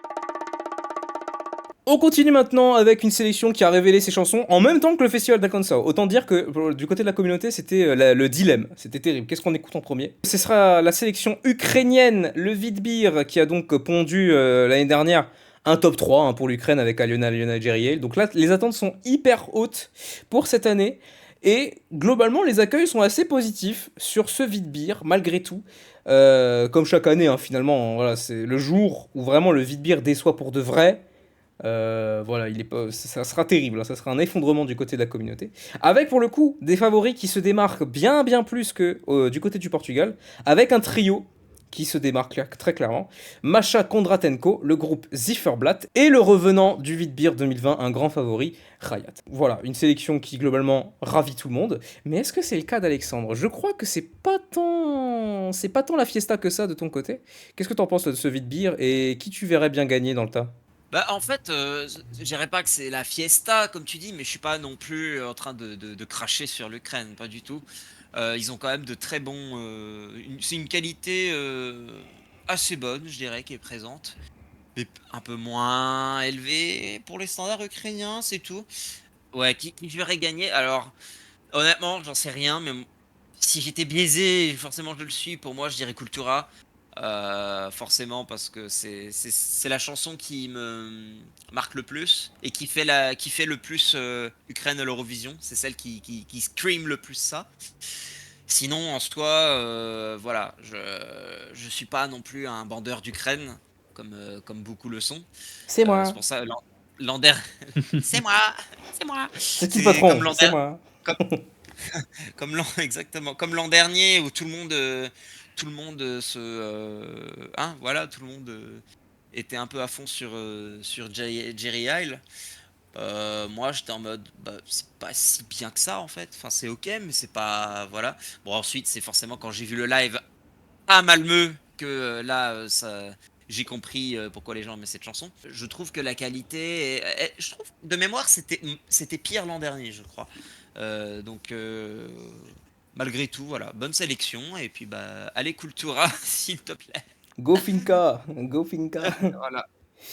On continue maintenant avec une sélection qui a révélé ses chansons en même temps que le festival d'Akanshao. Autant dire que du côté de la communauté, c'était le dilemme. C'était terrible. Qu'est-ce qu'on écoute en premier? Ce sera la sélection ukrainienne, le Vidbir, qui a donc pondu l'année dernière un top 3 hein, pour l'Ukraine avec Aliona Jeriel. Donc là, les attentes sont hyper hautes pour cette année. Et globalement, les accueils sont assez positifs sur ce Vidbir, malgré tout. Comme chaque année, hein, finalement, voilà, c'est le jour où vraiment le Vidbir déçoit pour de vrai. Voilà, ça sera terrible, hein, ça sera un effondrement du côté de la communauté. Avec pour le coup des favoris qui se démarquent bien plus que du côté du Portugal, avec un trio qui se démarque très clairement. Masha Kondratenko, le groupe Zifferblatt, et le revenant du Vidbir 2020, un grand favori, Rayat. Voilà, une sélection qui globalement ravit tout le monde. Mais est-ce que c'est le cas d'Alexandre? Je crois que c'est pas tant la fiesta que ça de ton côté. Qu'est-ce que t'en penses de ce Vidbir et qui tu verrais bien gagner dans le tas? Bah, en fait, je dirais pas que c'est la fiesta, comme tu dis, mais je suis pas non plus en train de cracher sur l'Ukraine, pas du tout. Ils ont quand même de très bons. C'est une qualité assez bonne, je dirais, qui est présente, mais un peu moins élevée pour les standards ukrainiens, c'est tout. Ouais, qui je verrais gagner? Alors, honnêtement, j'en sais rien, mais si j'étais biaisé, et forcément je le suis, pour moi, je dirais Cultura. Forcément, parce que c'est la chanson qui me marque le plus et qui fait le plus Ukraine à l'Eurovision. C'est celle qui scream le plus ça. Sinon, en soi, voilà, je suis pas non plus un bandeur d'Ukraine, comme beaucoup le sont. C'est moi. C'est pour ça, l'an dernier, c'est moi, c'est moi. C'est qui le C'est patron? comme l'an C'est dernier. moi. Exactement, comme l'an dernier où tout le monde voilà, tout le monde était un peu à fond sur Jerry Isle. Moi, j'étais en mode, bah, c'est pas si bien que ça en fait. Enfin, c'est ok, mais c'est pas, voilà. Bon, ensuite, c'est forcément quand j'ai vu le live à Malmö que là, j'ai compris pourquoi les gens aimaient cette chanson. Je trouve que la qualité, je trouve de mémoire, c'était pire l'an dernier, je crois. Donc, malgré tout, voilà, bonne sélection. Et puis, bah, allez Cultura, s'il te plaît. Go Finca, go Finca. Voilà,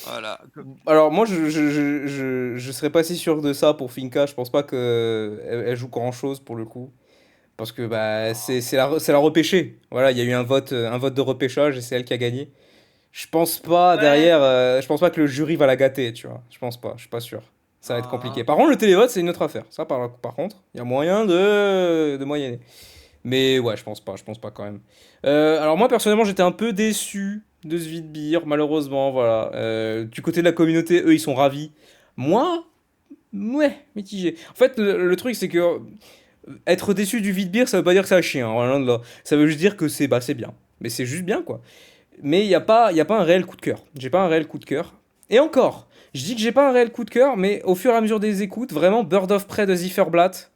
voilà. Alors moi je serais pas si sûr de ça pour Finca, je pense pas que elle joue grand chose pour le coup. Parce que bah c'est la repêchée. Voilà, il y a eu un vote de repêchage et c'est elle qui a gagné. Je pense pas Ouais. derrière, je pense pas que le jury va la gâter, tu vois. Je pense pas, je suis pas sûr. Ça va être compliqué. Ah. Par contre, le télévote, c'est une autre affaire. Ça, par contre, il y a moyen de moyenner. Mais ouais, je pense pas quand même. Alors moi personnellement j'étais un peu déçu de ce Vidbir, malheureusement, voilà. Du côté de la communauté, eux ils sont ravis. Moi, ouais, mitigé. En fait, le truc c'est que être déçu du Vidbir, ça veut pas dire que c'est un chien, hein, loin de là. Ça veut juste dire que c'est bien. Mais c'est juste bien quoi. Mais il y a pas un réel coup de cœur. J'ai pas un réel coup de cœur. Et encore, je dis que j'ai pas un réel coup de cœur, mais au fur et à mesure des écoutes, vraiment Bird of Prey de Zifferblatt,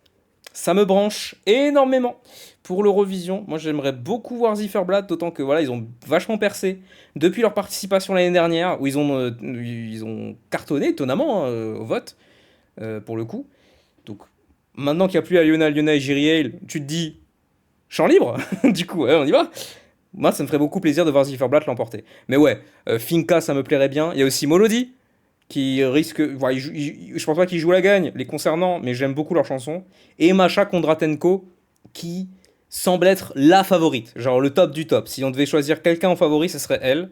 ça me branche énormément pour l'Eurovision. Moi, j'aimerais beaucoup voir Zifferblatt, d'autant que voilà, ils ont vachement percé depuis leur participation l'année dernière, où ils ont cartonné étonnamment hein, au vote, pour le coup. Donc, maintenant qu'il n'y a plus Aliona et Jiriel, tu te dis, champ libre Du coup, ouais, on y va. Moi, ça me ferait beaucoup plaisir de voir Zifferblatt l'emporter. Mais ouais, Finca, ça me plairait bien. Il y a aussi Molody, qui risque. Voilà, je pense pas qu'ils jouent la gagne, les concernant, mais j'aime beaucoup leurs chansons. Et Masha Kondratenko, qui semble être la favorite, genre le top du top. Si on devait choisir quelqu'un en favori, ce serait elle.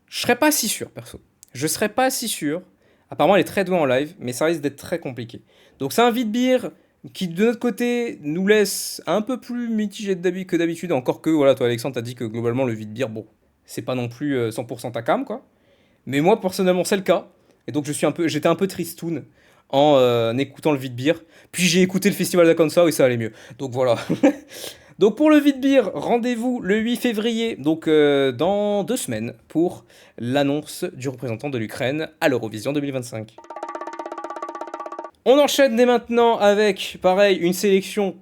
Je serais pas si sûr, perso. Je serais pas si sûr. Apparemment, elle est très douée en live, mais ça risque d'être très compliqué. Donc, c'est un Vidbir qui de notre côté nous laisse un peu plus mitigé que d'habitude. Encore que, voilà, toi Alexandre, t'as dit que globalement le vide-bière, bon, c'est pas non plus 100% ta cam, quoi. Mais moi, personnellement, c'est le cas. Et donc, j'étais un peu tristoun en écoutant le vide-bière. Puis j'ai écouté le festival d'Akansa et ça allait mieux. Donc voilà. Donc pour le vide-bière, rendez-vous le 8 février, donc dans 2 semaines, pour l'annonce du représentant de l'Ukraine à l'Eurovision 2025. On enchaîne dès maintenant avec, pareil, une sélection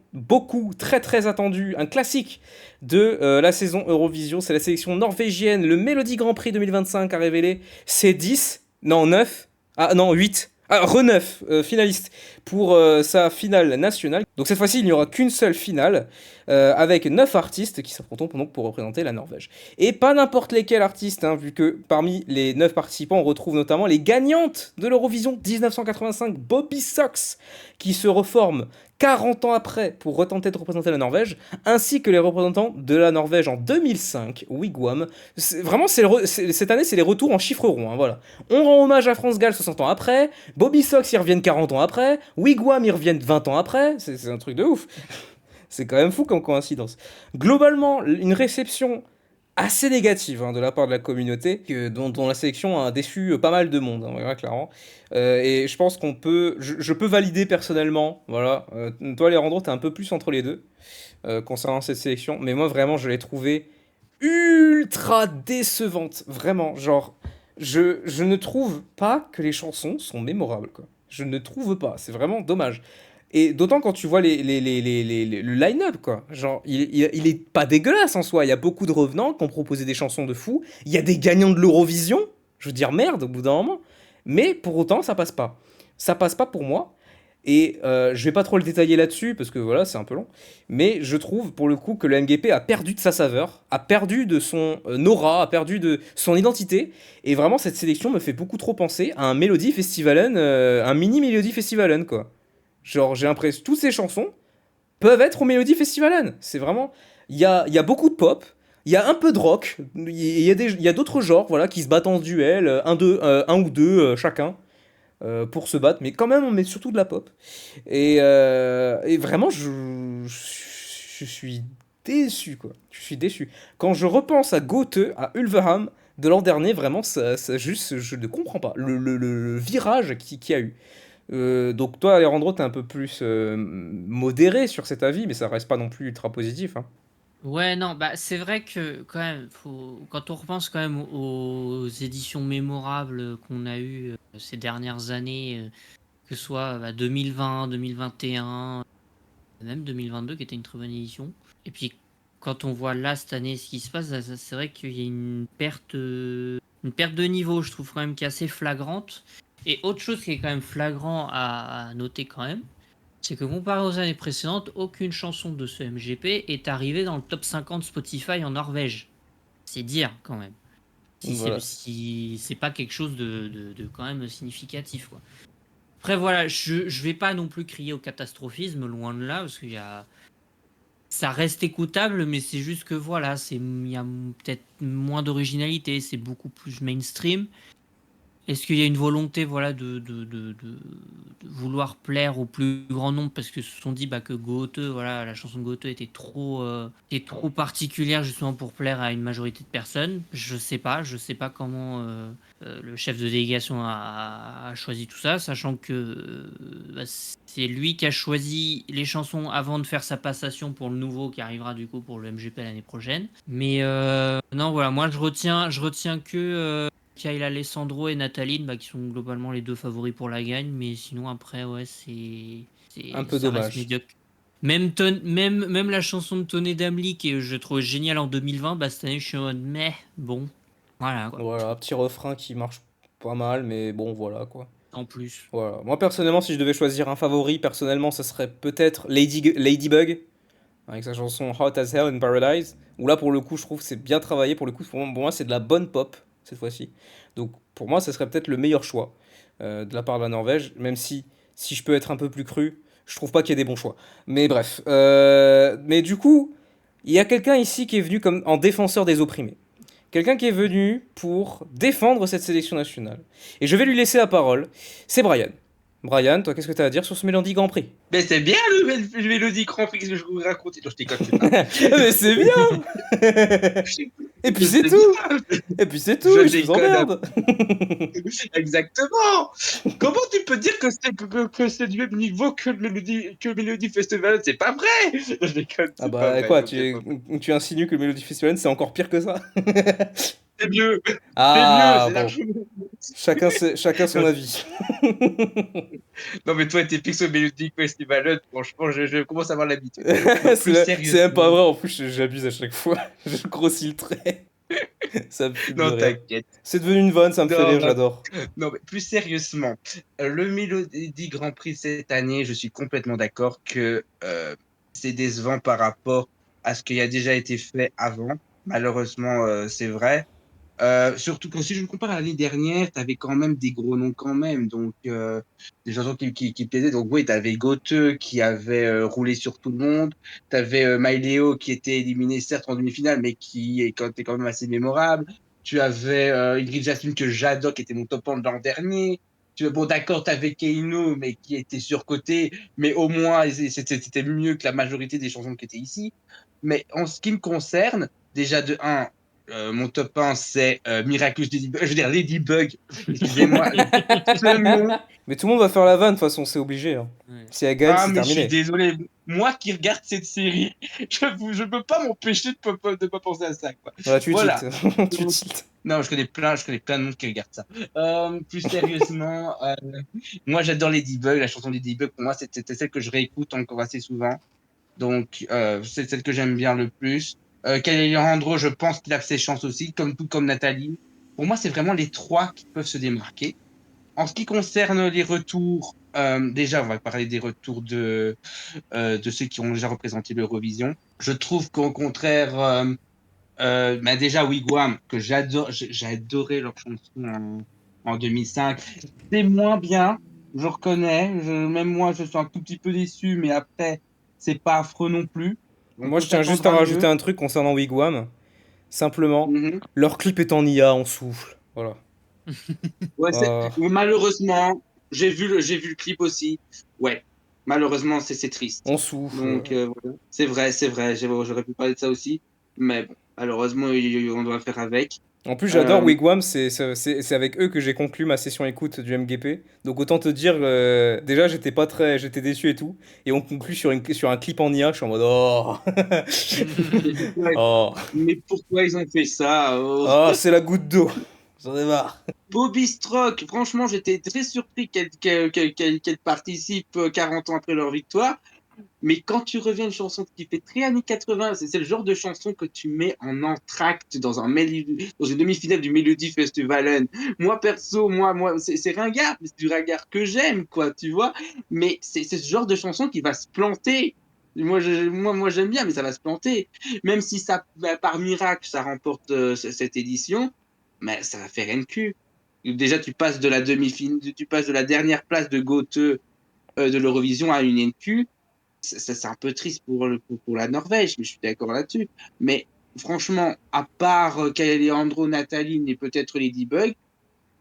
très très attendue, un classique de la saison Eurovision. C'est la sélection norvégienne. Le Melody Grand Prix 2025 a révélé ses 10, non 9, ah non 8, Re-9 finalistes pour sa finale nationale. Donc cette fois-ci, il n'y aura qu'une seule finale avec 9 artistes qui s'affronteront donc pour représenter la Norvège. Et pas n'importe lesquels artistes, hein, vu que parmi les 9 participants, on retrouve notamment les gagnantes de l'Eurovision 1985, Bobby Sox, qui se reforme 40 ans après pour retenter de représenter la Norvège, ainsi que les représentants de la Norvège en 2005, Wigwam. Cette année, c'est les retours en chiffres ronds, hein, voilà. On rend hommage à France Gall 60 ans après, Bobby Sox, ils reviennent 40 ans après, Wigwam, ils reviennent 20 ans après, c'est un truc de ouf. C'est quand même fou comme coïncidence. Globalement, une réception assez négative, hein, de la part de la communauté, dont la sélection a déçu pas mal de monde, hein, voilà, clairement. Et je pense je peux valider personnellement, voilà. Toi, Léandro, t'es un peu plus entre les deux concernant cette sélection, mais moi, vraiment, je l'ai trouvée ultra décevante, vraiment. Genre, je ne trouve pas que les chansons sont mémorables, quoi. Je ne trouve pas, c'est vraiment dommage. Et d'autant quand tu vois le line-up, quoi. Genre, il est pas dégueulasse en soi. Il y a beaucoup de revenants qui ont proposé des chansons de fou. Il y a des gagnants de l'Eurovision. Je veux dire, merde, au bout d'un moment. Mais pour autant, ça passe pas. Ça passe pas pour moi. Et je vais pas trop le détailler là-dessus, parce que voilà, c'est un peu long. Mais je trouve, pour le coup, que le MGP a perdu de sa saveur, a perdu de son aura, a perdu de son identité. Et vraiment, cette sélection me fait beaucoup trop penser à un Melody Festivalen, un mini Melody Festivalen, quoi. Genre, j'ai l'impression que toutes ces chansons peuvent être au Melody Festivalen. C'est vraiment... il y a beaucoup de pop, il y a un peu de rock, il y a d'autres genres, voilà, qui se battent en duel, un ou deux chacun, pour se battre. Mais quand même, on met surtout de la pop. Et vraiment, je suis déçu, quoi. Je suis déçu. Quand je repense à Goethe, à Ulverham, de l'an dernier, vraiment, juste, je ne comprends pas le virage qu'il y a eu. Donc toi, Alejandro, t'es un peu plus modéré sur cet avis, mais ça reste pas non plus ultra positif, hein. Ouais, non, bah c'est vrai que quand même, quand on repense quand même aux éditions mémorables qu'on a eues ces dernières années, que ce soit 2020, 2021, même 2022 qui était une très bonne édition. Et puis quand on voit là cette année ce qui se passe, c'est vrai qu'il y a une perte de niveau, je trouve quand même qui est assez flagrante. Et autre chose qui est quand même flagrant à noter quand même, c'est que comparé aux années précédentes, aucune chanson de ce MGP est arrivée dans le top 50 Spotify en Norvège. C'est dire quand même. Voilà. Si c'est pas quelque chose de quand même significatif, quoi. Après voilà, je vais pas non plus crier au catastrophisme, loin de là, parce qu'il y a... Ça reste écoutable, mais c'est juste que voilà, il y a peut-être moins d'originalité, c'est beaucoup plus mainstream. Est-ce qu'il y a une volonté, voilà, de vouloir plaire au plus grand nombre parce que se sont dit que Goethe, voilà, la chanson de Goethe était trop particulière justement pour plaire à une majorité de personnes. Je sais pas comment le chef de délégation a choisi tout ça, sachant que c'est lui qui a choisi les chansons avant de faire sa passation pour le nouveau qui arrivera du coup pour le MGP l'année prochaine. Mais non, voilà, moi je retiens que Kyle Alessandro et Nataline, qui sont globalement les deux favoris pour la gagne, mais sinon après ouais c'est Un peu ça reste dommage. médiocre. Même la chanson de Tony Damli que je trouve géniale en 2020, cette année je suis en mode mais bon, voilà quoi. Voilà, un petit refrain qui marche pas mal, mais bon, voilà, quoi. En plus. Voilà. Moi, personnellement, si je devais choisir un favori, personnellement, ça serait peut-être Ladybug, avec sa chanson Hot as Hell in Paradise, où là, pour le coup, je trouve que c'est bien travaillé. Pour le coup, pour moi, c'est de la bonne pop, cette fois-ci. Donc, pour moi, ça serait peut-être le meilleur choix de la part de la Norvège, même si je peux être un peu plus cru, je trouve pas qu'il y ait des bons choix. Mais bref. Mais du coup, il y a quelqu'un ici qui est venu comme en défenseur des opprimés. Quelqu'un qui est venu pour défendre cette sélection nationale. Et je vais lui laisser la parole. C'est Brian. Brian, toi, qu'est-ce que tu as à dire sur ce Mélodie Grand Prix? Mais c'est bien le Mélodie Grand Prix, qu'est-ce que je vous raconter? Non, je déconne, c'est pas. Mais c'est bien. Et puis c'est C'est tout. bien. Et puis c'est Je tout, je vous déconne. emmerde. Exactement. Comment tu peux dire que c'est du même niveau que le Mélodie Festival? C'est pas vrai. Je déconne, Ah c'est pas bah vrai. quoi, Donc, y a pas- tu insinues que le Melody Festival c'est encore pire que ça? C'est mieux. C'est mieux. Ah C'est bon, largement. chacun son Non, avis. non, mais toi, t'es fixé au Mélodie Festival. Franchement, je commence à avoir l'habitude. Non, plus C'est même pas sérieusement. vrai, en plus j'abuse à chaque fois. Je grossis le trait. Ça me fume de Non, rire. t'inquiète. C'est devenu une vanne, ça me fait Non, rire, j'adore. non, mais plus sérieusement, le Mélodie Grand Prix cette année, je suis complètement d'accord que c'est décevant par rapport à ce qui a déjà été fait avant. Malheureusement, c'est vrai. Surtout que si je me compare à l'année dernière, tu avais quand même des gros noms quand même. Donc, des chansons qui plaisaient. Donc, oui, tu avais Gotye qui avait roulé sur tout le monde. Tu avais Myléo qui était éliminé, certes, en demi-finale, mais était quand même assez mémorable. Tu avais Ingrid Jasmine que j'adore, qui était mon top 1 de l'an dernier. Bon, d'accord, tu avais Keino, mais qui était surcoté. Mais au moins, c'était mieux que la majorité des chansons qui étaient ici. Mais en ce qui me concerne, déjà de un mon top 1, c'est Miraculous Ladybug. Je veux dire Ladybug. Excusez-moi. Ce nom. Mais tout le monde va faire la vanne, de toute façon, c'est obligé, hein. Ouais. Si elle gagne, Ah, c'est mais je suis terminé. désolé. Moi qui regarde cette série, je peux pas m'empêcher de pas penser à ça, quoi. Voilà, tu tiltes. Voilà. Tu Donc, tiltes. non, je connais plein de monde qui regarde ça. Plus sérieusement, moi j'adore Ladybug. La chanson Ladybug, pour moi, c'était celle que je réécoute encore assez souvent. Donc, c'est celle que j'aime bien le plus. Alejandro, je pense qu'il a ses chances aussi, tout comme Nathalie. Pour moi, c'est vraiment les trois qui peuvent se démarquer. En ce qui concerne les retours, déjà, on va parler des retours de ceux qui ont déjà représenté l'Eurovision. Je trouve qu'au contraire, bah déjà Wigwam, que j'ai adoré leur chanson en 2005. C'est moins bien, je reconnais. Même moi, je suis un tout petit peu déçu, mais après, c'est pas affreux non plus. On Moi, peut je tiens juste s'attendre à à rajouter mieux. un truc concernant Wigwam. Simplement, Mhm. leur clip est en IA, on souffle. Voilà. Ouais, Euh, malheureusement, j'ai vu le clip aussi. Ouais, malheureusement, c'est triste. on souffle. Donc, voilà. C'est vrai. J'aurais pu parler de ça aussi, mais bon, malheureusement, on doit faire avec. En plus, j'adore Euh, Wigwam, c'est avec eux que j'ai conclu ma session écoute du MGP. Donc autant te dire, déjà j'étais pas très, j'étais déçu et tout, et on conclut sur un clip en IA, je suis en mode oh, mais pourquoi, oh, mais pourquoi ils ont fait ça? Oh. oh, c'est la goutte d'eau, j'en ai marre. Bobby Stroke, franchement, j'étais très surpris qu'elle participe 40 ans après leur victoire. Mais quand tu reviens à une chanson qui fait très années 80, c'est le genre de chanson que tu mets en entracte dans une demi-finale du Melody Festival. Moi, perso, c'est ringard, mais c'est du ringard que j'aime, quoi, tu vois. Mais c'est ce genre de chanson qui va se planter. Moi, j'aime bien, mais ça va se planter. Même si ça, bah, par miracle, ça remporte cette édition, mais ça va faire NQ. Déjà, tu passes de la dernière place de Gotye de l'Eurovision à une NQ, c'est un peu triste pour la Norvège, mais je suis d'accord là-dessus. Mais franchement, à part Alejandro, Nathalie et peut-être Ladybug,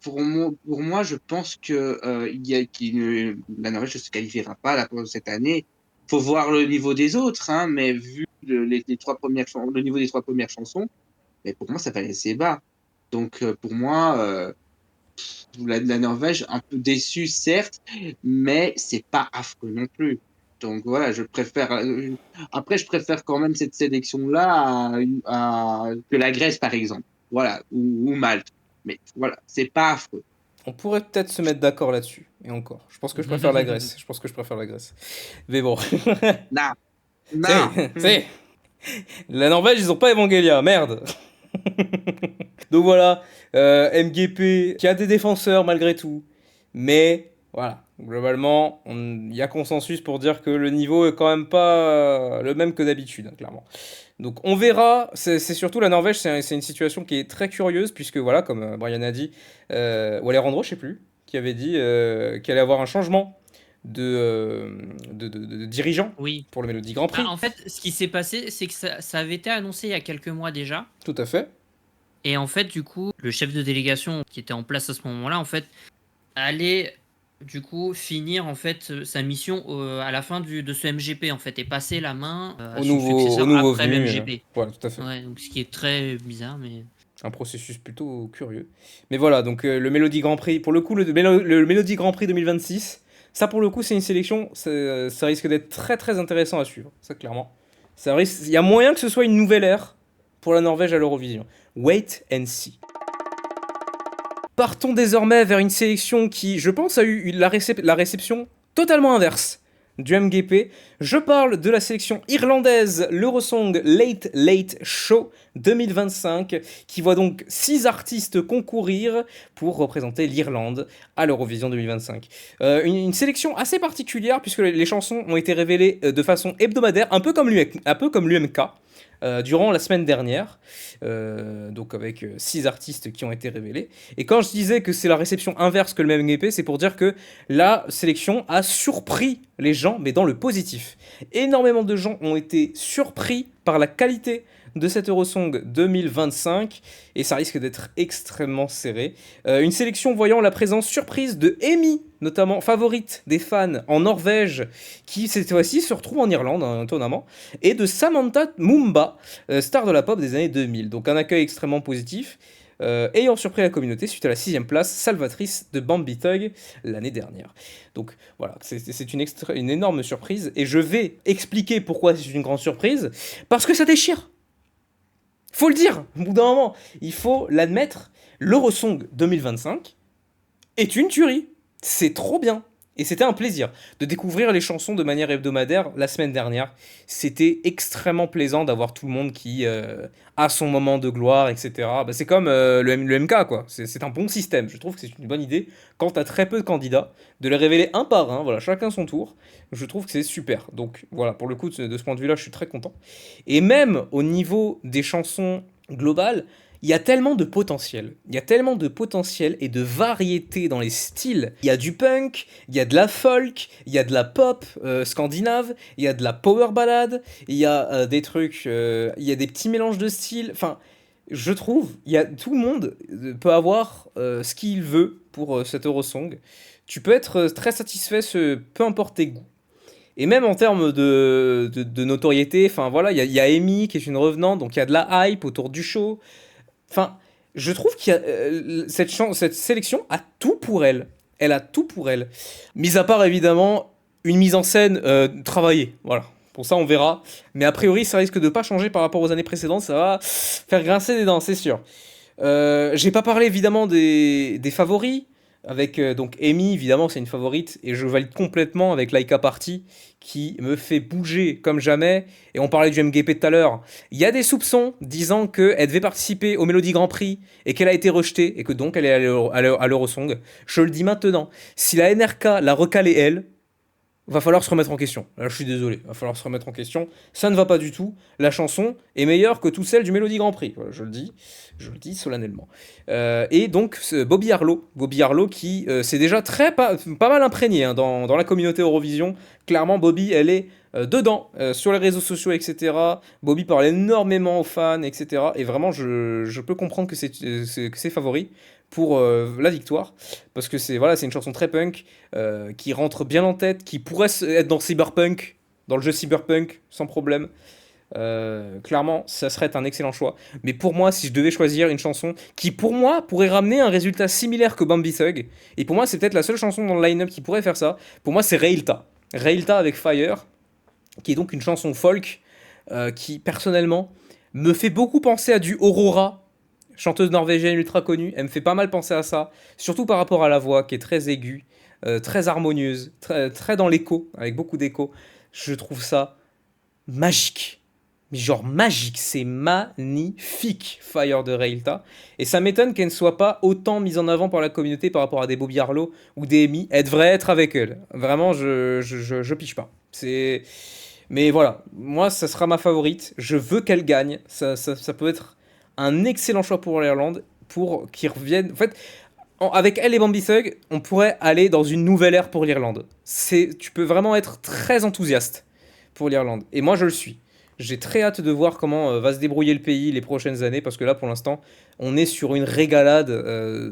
pour moi, je pense que la Norvège ne se qualifiera pas là, pour cette année. Faut voir le niveau des autres, hein, mais vu le niveau des trois premières chansons, mais pour moi, ça va laisser bas. Donc, pour moi, la Norvège, un peu déçue, certes, mais c'est pas affreux non plus. Donc voilà, après, je préfère quand même cette sélection-là que la Grèce, par exemple. Voilà, ou Malte. Mais voilà, c'est pas affreux. On pourrait peut-être se mettre d'accord là-dessus, et encore. Je pense que je préfère la Grèce, je pense que je préfère la Grèce. Mais bon, Non, non. c'est, la Norvège, ils ont pas Evangelia, merde. Donc voilà, MGP qui a des défenseurs malgré tout. Mais voilà, globalement, il y a consensus pour dire que le niveau est quand même pas le même que d'habitude, hein, clairement. Donc on verra, c'est surtout la Norvège, c'est une situation qui est très curieuse, puisque voilà, comme Brian a dit, ou Alejandro, je sais plus, qui avait dit qu'il allait avoir un changement de dirigeant Oui. pour le Melody Grand Bah, Prix. en fait, ce qui s'est passé, c'est que ça avait été annoncé il y a quelques mois déjà. Tout à fait. Et en fait, du coup, le chef de délégation qui était en place à ce moment-là, en fait, allait du coup, finir en fait sa mission à la fin de ce MGP en fait et passer la main à son Au successeur nouveau après le venu. MGP. Voilà, tout à fait. Ouais, donc ce qui est très bizarre, mais Un processus plutôt curieux. Mais voilà, donc le Melody Grand Prix, pour le coup, le Melody Grand Prix 2026, ça pour le coup, c'est une sélection, ça risque d'être très très intéressant à suivre, ça clairement. Il y a moyen que ce soit une nouvelle ère pour la Norvège à l'Eurovision. Wait and see. Partons désormais vers une sélection qui, je pense, a eu la réception totalement inverse du MGP. Je parle de la sélection irlandaise l'Eurosong Late Late Show 2025, qui voit donc 6 artistes concourir pour représenter l'Irlande à l'Eurovision 2025. Une sélection assez particulière, puisque les chansons ont été révélées de façon hebdomadaire, un peu comme l'UMK. Durant la semaine dernière, donc avec 6 artistes qui ont été révélés. Et quand je disais que c'est la réception inverse que le même MGP, c'est pour dire que la sélection a surpris les gens, mais dans le positif. Énormément de gens ont été surpris par la qualité de cette Eurosong 2025 et ça risque d'être extrêmement serré. Une sélection voyant la présence surprise de Amy, notamment favorite des fans en Norvège, qui cette fois-ci se retrouve en Irlande, hein, étonnamment, et de Samantha Mumba, star de la pop des années 2000. Donc un accueil extrêmement positif. Ayant surpris la communauté suite à la 6ème place salvatrice de Bambi Thug l'année dernière. Donc voilà, c'est une énorme surprise et je vais expliquer pourquoi c'est une grande surprise, parce que ça déchire. Faut le dire, au bout d'un moment, il faut l'admettre, l'Eurosong 2025 est une tuerie. C'est trop bien. Et c'était un plaisir de découvrir les chansons de manière hebdomadaire la semaine dernière. C'était extrêmement plaisant d'avoir tout le monde qui a son moment de gloire, etc. Bah, c'est comme le MK, quoi. C'est un bon système. Je trouve que c'est une bonne idée, quand tu as très peu de candidats, de les révéler un par un, voilà, chacun son tour. Je trouve que c'est super. Donc voilà, pour le coup, de ce point de vue-là, je suis très content. Et même au niveau des chansons globales, il y a tellement de potentiel. Il y a tellement de potentiel et de variété dans les styles. Il y a du punk, il y a de la folk, il y a de la pop scandinave, il y a de la power ballade, il y a des trucs, il y a des petits mélanges de styles. Enfin, je trouve, tout le monde peut avoir ce qu'il veut pour cette Eurosong. Tu peux être très satisfait, peu importe tes goûts. Et même en termes de notoriété, enfin voilà, il y a Amy qui est une revenante, donc il y a de la hype autour du show. Enfin, je trouve qu'il y a cette sélection a tout pour elle. Elle a tout pour elle. Mis à part évidemment une mise en scène travaillée. Voilà. Pour ça, on verra. Mais a priori, ça risque de pas changer par rapport aux années précédentes. Ça va faire grincer des dents, c'est sûr. J'ai pas parlé évidemment des favoris. Avec donc Amy, évidemment, c'est une favorite. Et je valide complètement avec Laika Party, qui me fait bouger comme jamais. Et on parlait du MGP tout à l'heure. Il y a des soupçons disant qu'elle devait participer au Melody Grand Prix et qu'elle a été rejetée et que donc elle est à l'Eurosong. Je le dis maintenant, si la NRK l'a recalée elle, va falloir se remettre en question. Là, je suis désolé, va falloir se remettre en question. Ça ne va pas du tout. La chanson est meilleure que toutes celles du Melody Grand Prix. Voilà, je le dis solennellement. Et donc, Bobby Harlow qui s'est déjà pas mal imprégné hein, dans la communauté Eurovision. Clairement, Bobby, elle est dedans, sur les réseaux sociaux, etc. Bobby parle énormément aux fans, etc. Et vraiment, je peux comprendre que c'est favori pour la victoire, parce que c'est une chanson très punk, qui rentre bien en tête, qui pourrait être dans Cyberpunk, dans le jeu Cyberpunk, sans problème. Clairement, ça serait un excellent choix. Mais pour moi, si je devais choisir une chanson qui, pour moi, pourrait ramener un résultat similaire que Bambi Thug, et pour moi, c'est peut-être la seule chanson dans le line-up qui pourrait faire ça, pour moi, c'est Reilta. Reilta avec Fire, qui est donc une chanson folk, qui, personnellement, me fait beaucoup penser à du Aurora, chanteuse norvégienne ultra connue. Elle me fait pas mal penser à ça, surtout par rapport à la voix, qui est très aiguë, très harmonieuse, très dans l'écho, avec beaucoup d'écho. Je trouve ça magique. Mais genre magique, c'est magnifique, Fire de Reilta. Et ça m'étonne qu'elle ne soit pas autant mise en avant par la communauté par rapport à des Bobby Harlow ou des Amy. Elle devrait être avec elle. Vraiment, je piche pas. Mais voilà, moi, ça sera ma favorite. Je veux qu'elle gagne. Ça peut être un excellent choix pour l'Irlande, pour qu'ils reviennent. En fait, avec elle et Bambi Thug, on pourrait aller dans une nouvelle ère pour l'Irlande. Tu peux vraiment être très enthousiaste pour l'Irlande. Et moi, je le suis. J'ai très hâte de voir comment va se débrouiller le pays les prochaines années, parce que là, pour l'instant, on est sur une régalade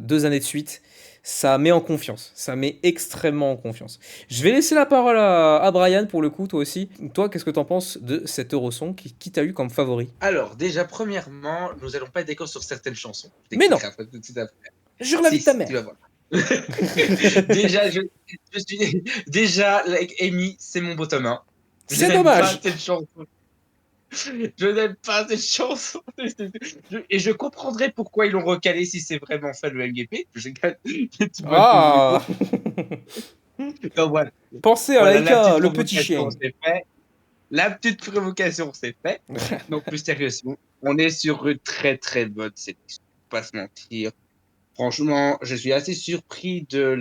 2 années de suite. ça met en confiance. Ça met extrêmement en confiance. Je vais laisser la parole à Brian pour le coup, toi aussi. Toi, qu'est-ce que t'en penses de cet Eurosong qui t'a eu comme favori? Alors, déjà, premièrement, nous allons pas être d'accord sur certaines chansons. Je Mais non, t'expliquerai après tout de suite après. jure la vie de ta Si, tu mère. vas voir. Déjà, je suis... Déjà, like, Amy, c'est mon bottom 1. Je C'est n'aime pas dommage. cette chanson. Je n'aime pas cette chanson. Et je comprendrais pourquoi ils l'ont recalé si c'est vraiment fait le MGP. Tu vois le que je veux dire. Ah. Donc voilà. Pensez à Voilà, la Laika, petite le petit chien. provocation, c'est fait. La petite provocation, c'est fait. Maintenant, plus sérieusement, on est sur une très très bonne sélection. Pas se mentir. Franchement, je suis assez surpris de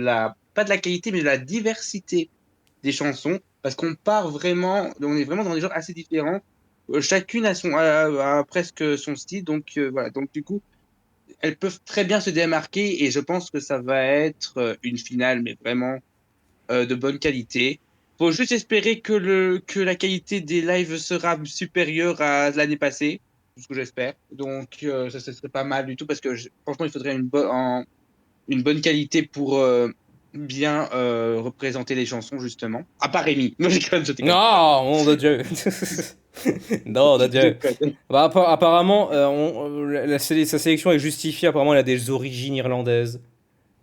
pas de la qualité, mais de la diversité des chansons, parce qu'on part vraiment, on est vraiment dans des genres assez différents. Chacune a presque son style, donc voilà. Donc du coup, elles peuvent très bien se démarquer, et je pense que ça va être une finale, mais vraiment de bonne qualité. Faut juste espérer que la qualité des lives sera supérieure à l'année passée, c'est ce que j'espère. Donc ça serait pas mal du tout, parce que franchement, il faudrait une bonne qualité pour bien représenter les chansons, justement. À part Rémi. Non, je déconne. Ah, nom de Dieu. Non, de Je Dieu. déconne. Bah, apparemment, sa sélection est justifiée. Apparemment, elle a des origines irlandaises.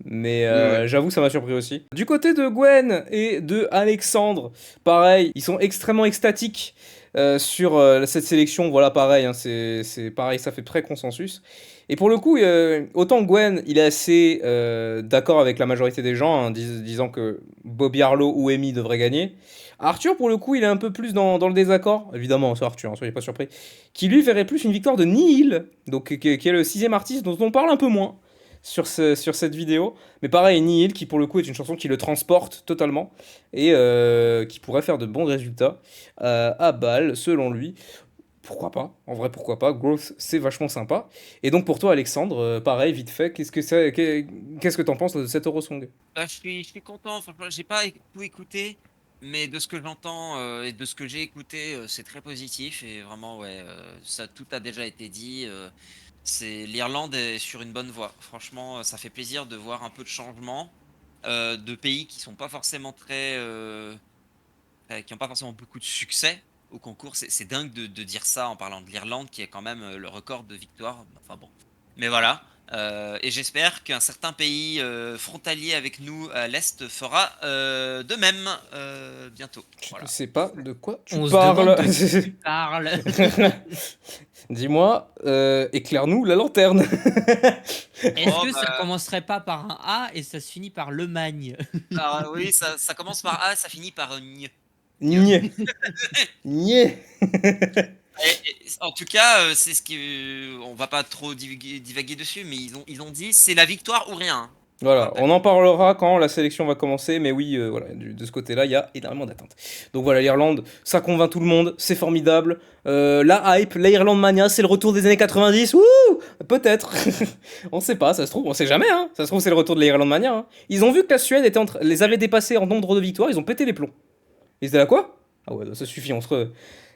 Mais Ouais. j'avoue, ça m'a surpris aussi. Du côté de Gwen et de Alexandre, pareil, ils sont extrêmement extatiques sur cette sélection. Voilà, pareil, hein, c'est pareil, ça fait très consensus. Et pour le coup, autant Gwen, il est assez d'accord avec la majorité des gens, hein, disant que Bobby Harlow ou Amy devraient gagner. Arthur, pour le coup, il est un peu plus dans le désaccord. Évidemment, c'est Arthur, hein, soyez pas surpris. Qui lui verrait plus une victoire de Nihil, donc, qui est le sixième artiste dont on parle un peu moins sur cette vidéo. Mais pareil, Nihil, qui pour le coup est une chanson qui le transporte totalement et qui pourrait faire de bons résultats à Bâle, selon lui. Pourquoi pas? En vrai, pourquoi pas? Growth, c'est vachement sympa. Et donc pour toi, Alexandre, pareil, vite fait, qu'est-ce que t'en penses de cet Eurosong? Bah, je suis content. Franchement, j'ai pas tout écouté, mais de ce que j'entends et de ce que j'ai écouté, c'est très positif et vraiment, ouais, ça tout a déjà été dit. C'est l'Irlande est sur une bonne voie. Franchement, ça fait plaisir de voir un peu de changement de pays qui sont pas forcément qui ont pas forcément beaucoup de succès au concours. C'est dingue de dire ça en parlant de l'Irlande, qui est quand même le record de victoires. Enfin bon, mais voilà. Et j'espère qu'un certain pays frontalier avec nous à l'Est fera de même bientôt. Je ne Voilà. sais pas de quoi tu On se demande parles. de qui tu parles. Dis-moi, éclaire-nous la lanterne. Est-ce Oh, que ça bah, commencerait pas par un A et ça se finit par Le Magne? oui, ça commence par A, ça finit par gne. Gne. Niais. Niais. En tout cas, c'est ce qui, on va pas trop divaguer dessus, mais ils ont dit c'est la victoire ou rien. Voilà, Rappel. on en parlera quand la sélection va commencer, mais oui, voilà, de ce côté-là, il y a énormément d'attentes. Donc voilà, l'Irlande, ça convainc tout le monde, c'est formidable. La hype, la Irlande Mania, c'est le retour des années 90, wouh! Peut-être. On sait pas, ça se trouve, on sait jamais, hein. Ça se trouve, c'est le retour de la Irlande Mania, hein. Ils ont vu que la Suède les avait dépassés en nombre de victoires, ils ont pété les plombs. Ils étaient là, quoi? Ah ouais, ça suffit,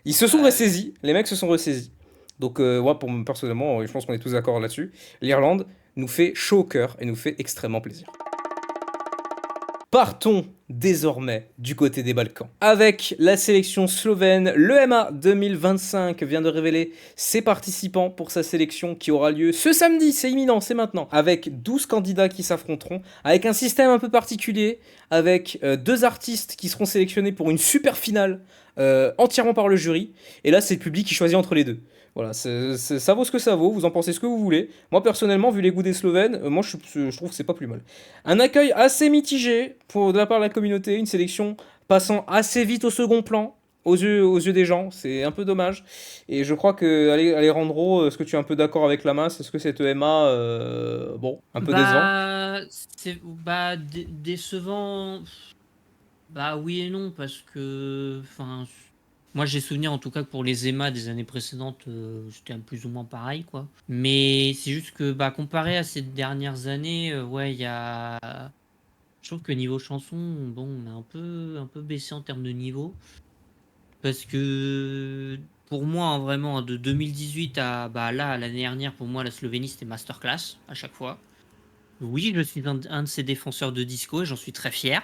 Ils se sont Euh, ressaisis, les mecs se sont ressaisis. Donc, moi, personnellement, je pense qu'on est tous d'accord là-dessus. L'Irlande nous fait chaud au cœur et nous fait extrêmement plaisir. Partons désormais du côté des Balkans. Avec la sélection slovène, l'EMA 2025 vient de révéler ses participants pour sa sélection qui aura lieu ce samedi, c'est imminent, c'est maintenant. Avec 12 candidats qui s'affronteront, avec un système un peu particulier, avec deux artistes qui seront sélectionnés pour une super finale entièrement par le jury. Et là, c'est le public qui choisit entre les deux. Voilà, ça vaut ce que ça vaut, vous en pensez ce que vous voulez. Moi, personnellement, vu les goûts des Slovènes, je trouve que c'est pas plus mal. Un accueil assez mitigé de la part de la communauté, une sélection passant assez vite au second plan, aux yeux des gens, c'est un peu dommage. Et je crois que, Alejandro, est-ce que tu es un peu d'accord avec la masse? Est-ce que cette EMA, bon, un peu décevant? Décevant. Bah oui et non, parce que. Enfin. Moi, j'ai souvenir en tout cas que pour les EMA des années précédentes, c'était un plus ou moins pareil, quoi. Mais c'est juste que, bah, comparé à ces dernières années, ouais, il y a. Je trouve que niveau chanson, bon, on a un peu baissé en termes de niveau. Parce que pour moi, hein, vraiment, de 2018 à bah, là, l'année dernière, pour moi, la Slovénie, c'était masterclass à chaque fois. Oui, je suis un de ces défenseurs de disco et j'en suis très fier.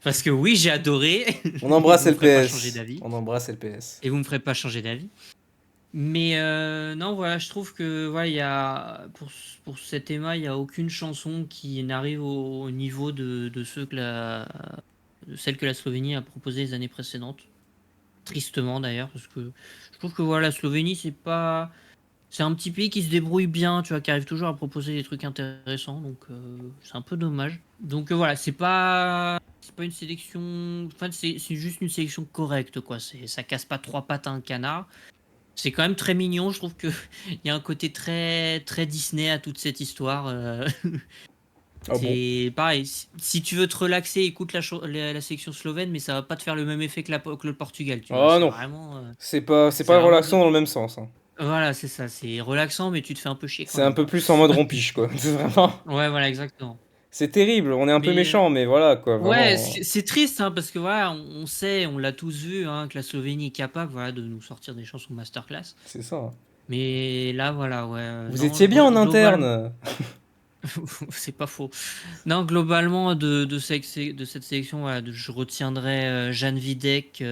Parce que oui, j'ai adoré. On embrasse Vous me ferez pas changer LPS. d'avis. On embrasse LPS. Et vous me ferez pas changer d'avis. Mais non, voilà, je trouve que voilà, il y a, pour cet Emma, il n'y a aucune chanson qui n'arrive au niveau de de celle que la Slovénie a proposée les années précédentes. Tristement d'ailleurs, parce que je trouve que voilà, la Slovénie, c'est un petit pays qui se débrouille bien, tu vois, qui arrive toujours à proposer des trucs intéressants, donc c'est un peu dommage. Donc voilà, c'est pas une sélection, enfin c'est juste une sélection correcte, quoi. Ça casse pas trois pattes à un canard. C'est quand même très mignon, je trouve que il y a un côté très très Disney à toute cette histoire. Ah bon. C'est pareil, si tu veux te relaxer, écoute la sélection slovène, mais ça va pas te faire le même effet que le Portugal, tu vois. Ah C'est non. vraiment, C'est c'est pas vraiment relaxant dans le même sens, hein. voilà, c'est ça, c'est relaxant, mais tu te fais un peu chier quand C'est un même, peu quoi. plus en mode rompiche, quoi. C'est vraiment. Ouais, voilà, exactement. C'est terrible. On est un peu Mais méchant, mais voilà, quoi. ouais, Vraiment. c'est triste, hein, parce que voilà, on sait, on l'a tous vu, hein, que la Slovénie est capable, voilà, de nous sortir des chansons masterclass. C'est ça. Mais là, voilà, ouais, Vous non, étiez bien en globalement, interne. c'est pas faux. Non, globalement, de cette sélection, voilà, je retiendrai Jan Videk,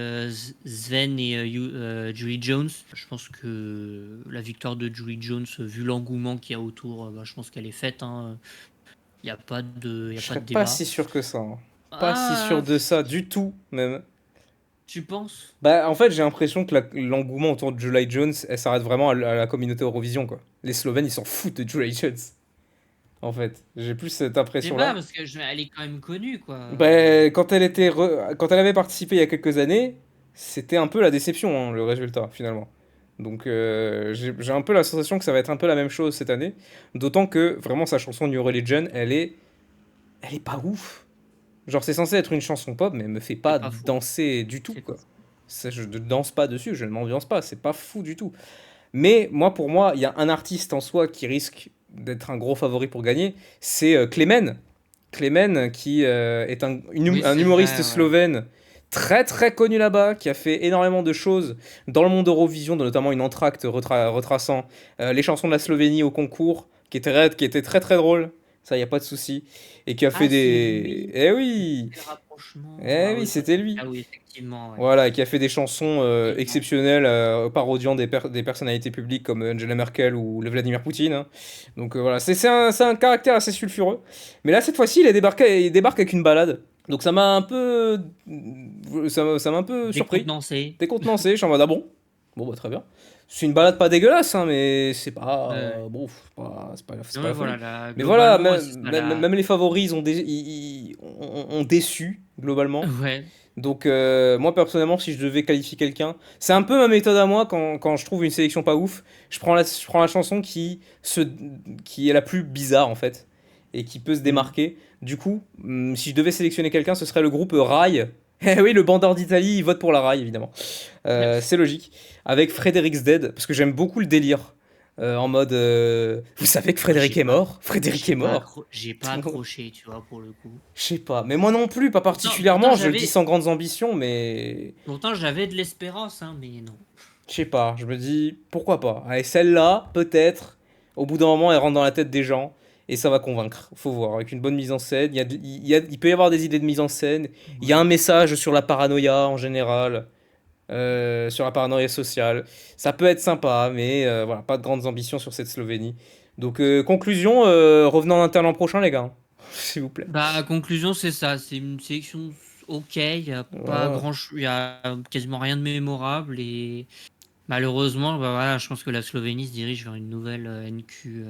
Sven et Julie Jones. Je pense que la victoire de Julie Jones, vu l'engouement qu'il y a autour, bah, je pense qu'elle est faite, hein. Il n'y a pas Je de serais pas débat. si sûr que ça, hein. Pas si sûr Ah, de ça du tout, même. tu penses? Bah, en fait, j'ai l'impression que l'engouement autour de July Jones, elle s'arrête vraiment à la communauté Eurovision, quoi. Les Slovènes, ils s'en foutent de July Jones. En fait, j'ai plus cette Je sais pas, impression-là. parce elle est quand même connue, quoi. Bah, quand elle avait participé il y a quelques années, c'était un peu la déception, hein, le résultat, finalement. Donc, j'ai un peu la sensation que ça va être un peu la même chose cette année. D'autant que, vraiment, sa chanson New Religion, elle est pas ouf. Genre, c'est censé être une chanson pop, mais elle me fait C'est pas pas faux. danser du tout, C'est pas quoi. faux. Je ne danse pas dessus, je ne m'ambiance pas, c'est pas fou du tout. Mais moi, pour moi, il y a un artiste en soi qui risque d'être un gros favori pour gagner, c'est Clemen. Clemen, qui est Oui, un c'est humoriste vrai, ouais. slovène très très connu là-bas, qui a fait énormément de choses dans le monde Eurovision, notamment une entracte retraçant les chansons de la Slovénie au concours, qui était très très drôle, ça y a pas de souci, et qui a fait Ah, c'est des... lui. Eh oui, Quel rapprochement. eh Ah oui, oui, c'était lui. ah oui, effectivement, ouais. Voilà, qui a fait des chansons Effectivement. exceptionnelles parodiant des personnalités publiques comme Angela Merkel ou le Vladimir Poutine, hein. Donc voilà, c'est un caractère assez sulfureux. Mais là, cette fois-ci, il débarque avec une balade. Donc ça m'a un peu surpris, Décontenancé. décontenancé. Je suis en mode, ah bon? Bon, bah très bien. C'est une balade pas dégueulasse, hein, mais c'est pas, Ouais. bon, c'est Non, pas mais la folie. voilà, là, Mais voilà, globalement, c'est ça, là. même les favoris ont déçu, globalement. Ouais. Donc moi personnellement si je devais qualifier quelqu'un, c'est un peu ma méthode à moi quand je trouve une sélection pas ouf, je prends la chanson qui est la plus bizarre en fait et qui peut se Mm. démarquer. Du coup, si je devais sélectionner quelqu'un, ce serait le groupe Rai. Eh oui, le bandeur d'Italie, il vote pour la Rai évidemment. C'est logique. Avec Frédéric's Dead, parce que j'aime beaucoup le délire. En mode, vous savez que Moi, Frédéric est mort? Frédéric est mort? j'ai pas accroché, tu vois, pour le coup. Je sais pas, mais moi non plus, pas Pourtant, particulièrement, je le dis sans grandes ambitions, mais j'avais de l'espérance, hein, mais non. je sais pas, je me dis pourquoi pas. Allez, celle-là, peut-être, au bout d'un moment, elle rentre dans la tête des gens et ça va convaincre. Faut voir, avec une bonne mise en scène, il peut y avoir des idées de mise en scène, il y a Ouais. un message sur la paranoïa en général, sur la paranoïa sociale. Ça peut être sympa, mais voilà, pas de grandes ambitions sur cette Slovénie. Donc, conclusion, revenons en interne l'an prochain, les gars, s'il vous plaît. Bah, la conclusion, c'est ça. C'est une sélection ok. Voilà. Il y a quasiment rien de mémorable. Et malheureusement, bah, voilà, je pense que la Slovénie se dirige vers une nouvelle NQ.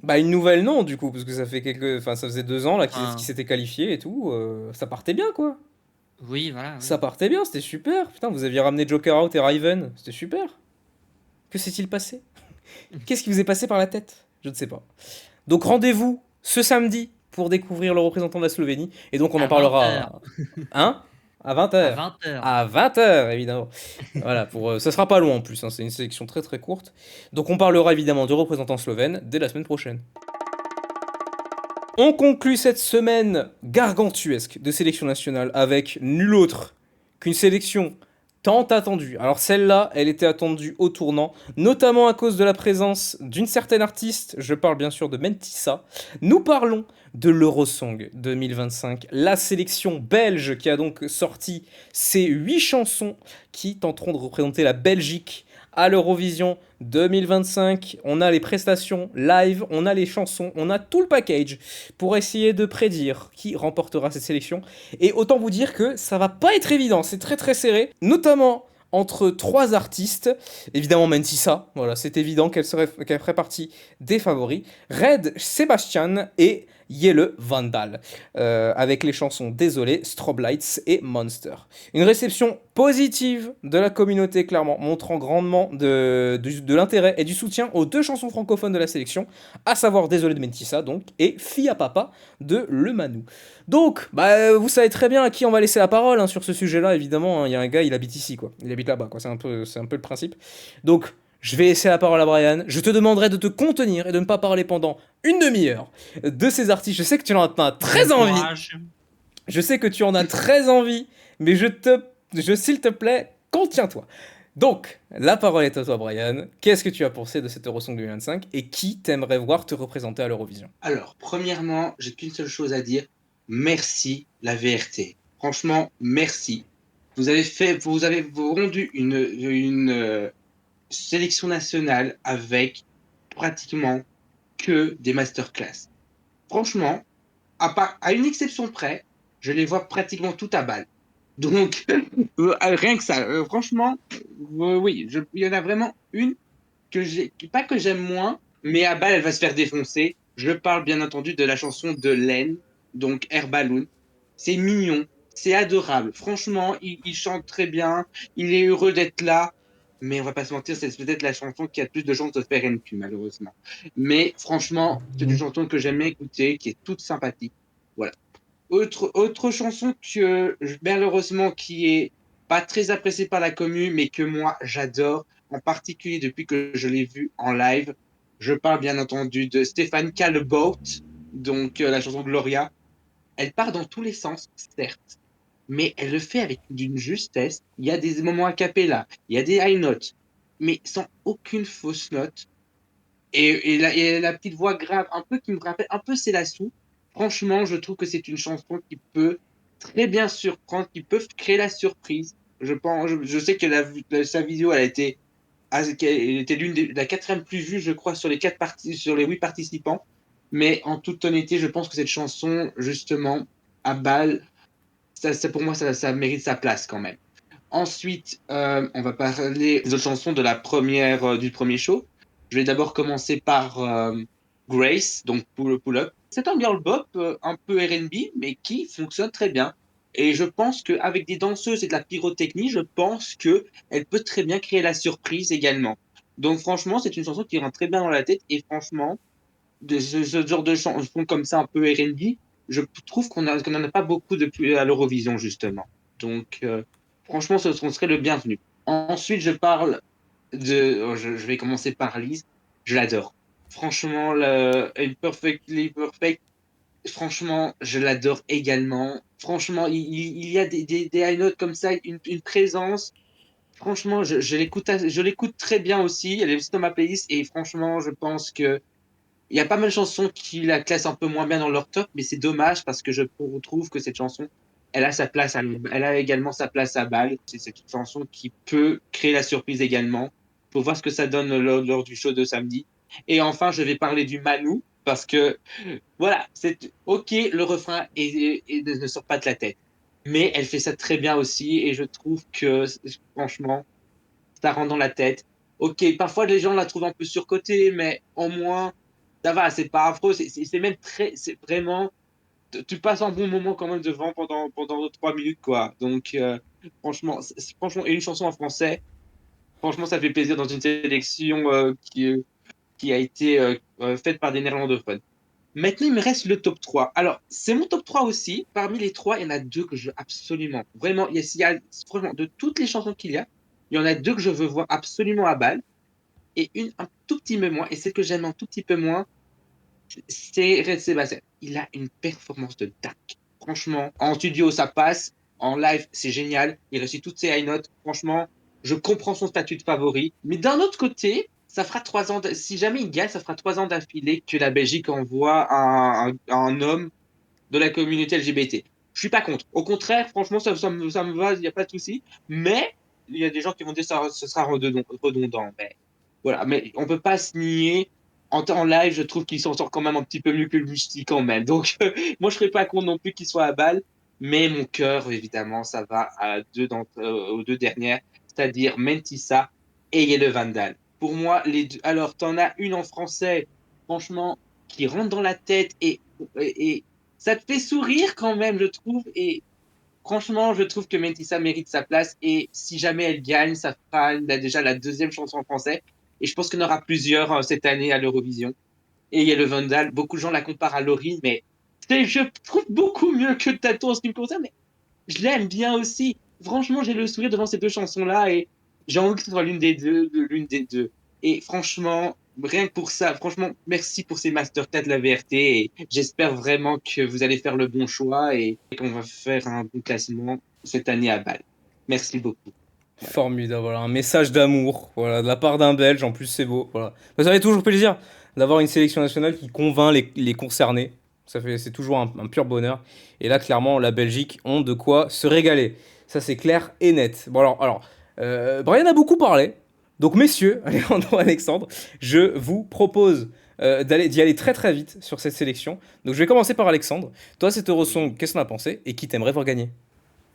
Bah une nouvelle non du coup parce que enfin ça faisait 2 ans là qu'ils Enfin, s'étaient qualifiés et tout, ça partait bien quoi. oui, voilà, Ça oui. partait bien, c'était super. Putain, vous aviez ramené Joker Out et Raven, c'était super. Que s'est-il passé? Qu'est-ce qui vous est passé par la tête? Je ne sais pas. Donc rendez-vous ce samedi pour découvrir le représentant de la Slovénie et donc on en À 20h. parlera hein à À 20h. 20h. À 20h évidemment. Voilà, ça sera pas long en plus, hein, c'est une sélection très très courte. Donc on parlera évidemment du représentant slovène dès la semaine prochaine. On conclut cette semaine gargantuesque de sélection nationale avec nul autre qu'une sélection tant attendue. Alors celle-là, elle était attendue au tournant, notamment à cause de la présence d'une certaine artiste, je parle bien sûr de Mentissa. Nous parlons de l'Eurosong 2025, la sélection belge qui a donc sorti ses 8 chansons qui tenteront de représenter la Belgique à l'Eurovision 2025. On a les prestations live, on a les chansons, on a tout le package pour essayer de prédire qui remportera cette sélection. Et autant vous dire que ça va pas être évident, c'est très très serré, notamment entre 3 artistes. Évidemment Mentissa, voilà, c'est évident qu'elle ferait partie des favoris. Red Sebastian et Yelle Vandal, avec les chansons Désolé, Strobe Lights et Monster. Une réception positive de la communauté, clairement, montrant grandement de l'intérêt et du soutien aux 2 chansons francophones de la sélection, à savoir Désolé de Mentissa, donc, et Fille à Papa de Le Manou. Donc, vous savez très bien à qui on va laisser la parole hein, sur ce sujet-là, évidemment. Il y a un gars, il habite ici, quoi. Il habite là-bas, quoi. C'est un peu le principe. Donc, je vais laisser la parole à Brian. Je te demanderai de te contenir et de ne pas parler pendant une demi-heure de ces artistes. Je sais que tu en as très envie. Je sais que tu en as très envie, mais s'il te plaît, contiens-toi. Donc, la parole est à toi, Brian. Qu'est-ce que tu as pensé de cette Eurosong 2025 et qui t'aimerais voir te représenter à l'Eurovision? Alors, premièrement, j'ai qu'une seule chose à dire. Merci, la VRT. Franchement, merci. Vous avez rendu une sélection nationale avec pratiquement que des masterclass. Franchement, à une exception près, je les vois pratiquement tout à balle. Donc, rien que ça, franchement, oui, il y en a vraiment une pas que j'aime moins, mais à balle, elle va se faire défoncer. Je parle bien entendu de la chanson de Len, donc Air Balloon. C'est mignon, c'est adorable. Franchement, il chante très bien, il est heureux d'être là. Mais on va pas se mentir, c'est peut-être la chanson qui a plus de chances de faire NQ, malheureusement. Mais franchement, c'est une chanson que j'aime écouter, qui est toute sympathique. Voilà. Autre chanson que malheureusement qui est pas très appréciée par la commu, mais que moi j'adore, en particulier depuis que je l'ai vu en live. Je parle bien entendu de Stéphane Callebaut, donc la chanson Gloria. Elle part dans tous les sens, certes, mais elle le fait avec d'une justesse. Il y a des moments a cappella, il y a des high notes, mais sans aucune fausse note. Et la petite voix grave, un peu qui me rappelle un peu Célassou. Franchement, je trouve que c'est une chanson qui peut très bien surprendre, qui peut créer la surprise. Je sais que sa vidéo, elle était la 4e plus vue, je crois, sur sur les 8 participants. Mais en toute honnêteté, je pense que cette chanson, justement, à balle, pour moi, ça mérite sa place quand même. Ensuite, on va parler des autres chansons de du premier show. Je vais d'abord commencer par Grace, donc Pull Up. C'est un girl bop un peu R&B, mais qui fonctionne très bien. Et je pense qu'avec des danseuses et de la pyrotechnie, je pense qu'elle peut très bien créer la surprise également. Donc franchement, c'est une chanson qui rentre très bien dans la tête. Et franchement, de ce genre de chanson comme ça, un peu R&B, je trouve qu'on n'en a pas beaucoup depuis à l'Eurovision, justement. Donc, franchement, ce serait le bienvenu. Ensuite, je vais commencer par Lise. Je l'adore. Franchement, Imperfectly Perfect, franchement, je l'adore également. Franchement, il y a des high notes comme ça, une présence. Franchement, je l'écoute très bien aussi. Elle est aussi dans ma playlist et franchement, je pense que il y a pas mal de chansons qui la classent un peu moins bien dans leur top, mais c'est dommage parce que je trouve que cette chanson, elle a également sa place à balle. C'est une chanson qui peut créer la surprise également. Faut voir ce que ça donne lors du show de samedi. Et enfin, je vais parler du Manu parce que voilà, c'est ok, le refrain ne sort pas de la tête, mais elle fait ça très bien aussi et je trouve que franchement, ça rentre dans la tête. Ok, parfois les gens la trouvent un peu surcotée, mais au moins ça va, c'est pas affreux, c'est même c'est vraiment, tu passes un bon moment quand même devant pendant 3 minutes, quoi. Donc, franchement, franchement, et une chanson en français, franchement, ça fait plaisir dans une sélection qui a été faite par des néerlandophones. Maintenant, il me reste le top 3. Alors, c'est mon top 3 aussi. Parmi les 3, il y en a 2 que je veux absolument. Vraiment, franchement, de toutes les chansons qu'il y a, il y en a 2 que je veux voir absolument à balle. Et une un tout petit peu moins. Et celle que j'aime un tout petit peu moins, c'est Red Sébastien. Il a une performance de dingue. Franchement, en studio, ça passe. En live, c'est génial. Il réussit toutes ses high notes. Franchement, je comprends son statut de favori. Mais d'un autre côté, ça fera 3 ans. Si jamais il gagne, ça fera 3 ans d'affilée que la Belgique envoie un homme de la communauté LGBT. Je suis pas contre. Au contraire, franchement, ça me va, il n'y a pas de souci. Mais il y a des gens qui vont dire que ce sera redondant. Mais voilà, mais on peut pas se nier. En live, je trouve qu'il s'en sort quand même un petit peu mieux que le Musti quand même. Donc, moi, je serais pas contre non plus qu'il soit à balle. Mais mon cœur, évidemment, ça va aux deux dernières, c'est-à-dire Mentissa et Yelle Vandal. Pour moi, les deux. Alors, t'en as une en français, franchement, qui rentre dans la tête et ça te fait sourire quand même, je trouve. Et franchement, je trouve que Mentissa mérite sa place. Et si jamais elle gagne, ça fera déjà la deuxième chanson en français. Et je pense qu'il y en aura plusieurs cette année à l'Eurovision. Et il y a le Vandal. Beaucoup de gens la comparent à Laurie, mais je trouve beaucoup mieux que Tato en ce qui me concerne. Mais je l'aime bien aussi. Franchement, j'ai le sourire devant ces deux chansons-là et j'ai envie que ce soit l'une des deux. Et franchement, rien que pour ça, franchement, merci pour ces Master 4 de la VRT et j'espère vraiment que vous allez faire le bon choix et qu'on va faire un bon classement cette année à Bâle. Merci beaucoup. Formidable, voilà, un message d'amour, voilà, de la part d'un Belge, en plus c'est beau, voilà. Ça fait toujours plaisir d'avoir une sélection nationale qui convainc les concernés, c'est toujours un pur bonheur. Et là, clairement, la Belgique ont de quoi se régaler, ça c'est clair et net. Bon Brian a beaucoup parlé, donc messieurs, Alexandre, je vous propose d'y aller très très vite sur cette sélection. Donc je vais commencer par Alexandre. Toi, cette Eurosong, qu'est-ce qu'on a pensé et qui t'aimerais voir gagner?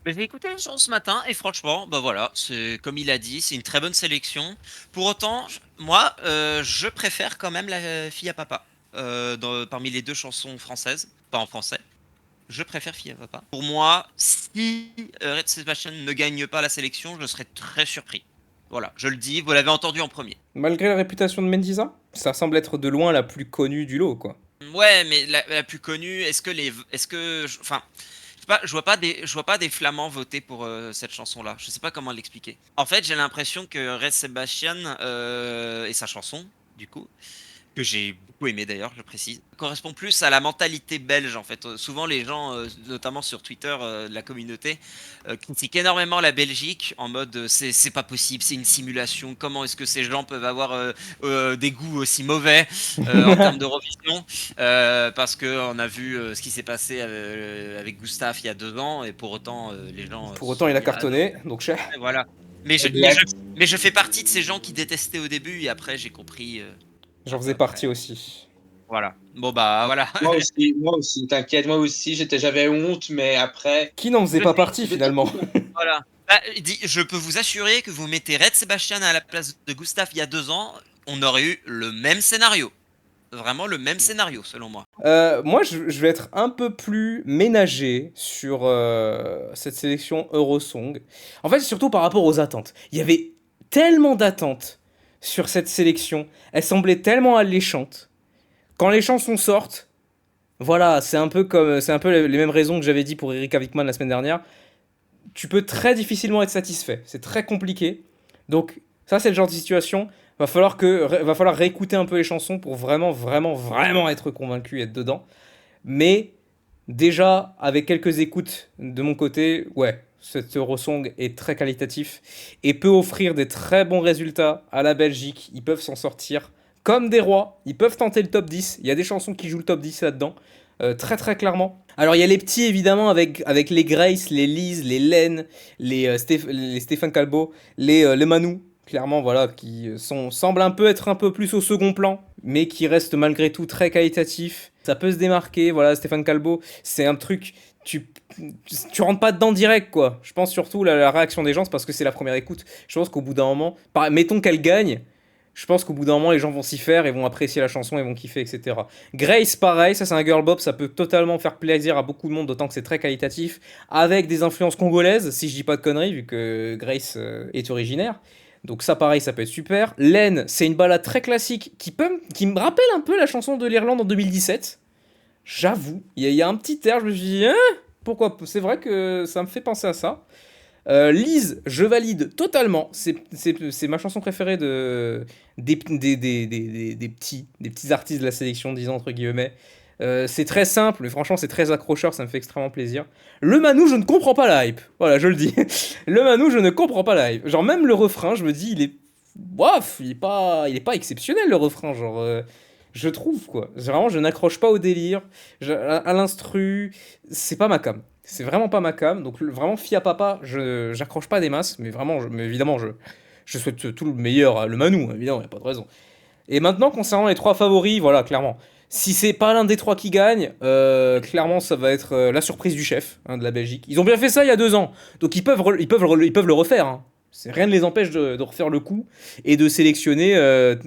Mais j'ai écouté les chansons ce matin et franchement, bah voilà, c'est comme il a dit, c'est une très bonne sélection. Pour autant, moi, je préfère quand même la fille à papa parmi les deux chansons françaises, pas en français. Je préfère fille à papa. Pour moi, si Red Sebastian ne gagne pas la sélection, je serais très surpris. Voilà, je le dis, vous l'avez entendu en premier. Malgré la réputation de Mendiza, ça semble être de loin la plus connue du lot, quoi. Ouais, mais la plus connue, enfin, je vois pas des Flamands voter pour cette chanson-là. Je sais pas comment l'expliquer. En fait, j'ai l'impression que Red Sebastian et sa chanson, du coup, que j'ai beaucoup aimé d'ailleurs, je précise, correspond plus à la mentalité belge en fait. Souvent les gens, notamment sur Twitter, de la communauté, critiquent énormément la Belgique en mode c'est pas possible, c'est une simulation, comment est-ce que ces gens peuvent avoir des goûts aussi mauvais en termes d'Eurovision, parce qu'on a vu ce qui s'est passé avec Gustave il y a 2 ans et pour autant les gens Pour se autant, sont il a dit, ah non, cartonné, donc cher. voilà. Exact. Mais je fais partie de ces gens qui détestaient au début et après j'ai compris. J'en faisais partie aussi. Voilà. Bon bah voilà. Moi aussi, t'inquiète, moi aussi, j'avais honte, mais après, Qui n'en faisait Je pas sais, partie finalement? Voilà. Bah, je peux vous assurer que vous mettez Red Sebastian à la place de Gustave il y a 2 ans, on aurait eu le même scénario. Vraiment le même scénario selon moi. Moi, je vais être un peu plus ménager sur cette sélection Eurosong. En fait, surtout par rapport aux attentes. Il y avait tellement d'attentes sur cette sélection. Elle semblait tellement alléchante. Quand les chansons sortent, voilà, c'est un peu les mêmes raisons que j'avais dit pour Erika Wickman la semaine dernière. Tu peux très difficilement être satisfait. C'est très compliqué. Donc, ça, c'est le genre de situation. Va falloir réécouter un peu les chansons pour vraiment, vraiment, vraiment être convaincu et être dedans. Mais déjà, avec quelques écoutes de mon côté, ouais, cet Eurosong est très qualitatif et peut offrir des très bons résultats à la Belgique. Ils peuvent s'en sortir comme des rois. Ils peuvent tenter le top 10. Il y a des chansons qui jouent le top 10 là-dedans. Très très clairement. Alors il y a les petits évidemment avec les Grace, les Lise, les Len, les Stéphane Calbo, les Manu, clairement voilà, semblent un peu être un peu plus au second plan, mais qui restent malgré tout très qualitatifs. Ça peut se démarquer, voilà, Stéphane Calbo, c'est un truc, tu rentres pas dedans direct quoi. Je pense surtout la réaction des gens, c'est parce que c'est la première écoute. Je pense qu'au bout d'un moment, mettons qu'elle gagne, je pense qu'au bout d'un moment, les gens vont s'y faire et vont apprécier la chanson et vont kiffer, etc. Grace, pareil, ça c'est un girl bop, ça peut totalement faire plaisir à beaucoup de monde, d'autant que c'est très qualitatif, avec des influences congolaises, si je dis pas de conneries, vu que Grace est originaire. Donc ça pareil, ça peut être super. Len, c'est une balade très classique qui me rappelle un peu la chanson de l'Irlande en 2017. J'avoue, il y a un petit air, je me suis dit, hein, pourquoi? C'est vrai que ça me fait penser à ça. Lise, je valide totalement. C'est ma chanson préférée des petits artistes de la sélection, disons entre guillemets. C'est très simple, mais franchement, c'est très accrocheur, ça me fait extrêmement plaisir. Le Manou, je ne comprends pas la hype. Voilà, je le dis. Le Manou, je ne comprends pas la hype. Genre, même le refrain, je me dis, il est. Bof, il est pas exceptionnel, le refrain. Genre, je trouve, quoi. Vraiment, je n'accroche pas au délire. À l'instru, c'est pas ma cam. C'est vraiment pas ma cam. Donc, vraiment, Fia Papa, j'accroche pas des masses, mais vraiment, mais évidemment, je souhaite tout le meilleur à le Manou, évidemment, y a pas de raison. Et maintenant, concernant les trois favoris, voilà, clairement. Si c'est pas l'un des trois qui gagne, clairement, ça va être la surprise du chef de la Belgique. Ils ont bien fait ça il y a 2 ans, donc ils peuvent le refaire. Hein. Rien ne les empêche de refaire le coup et de sélectionner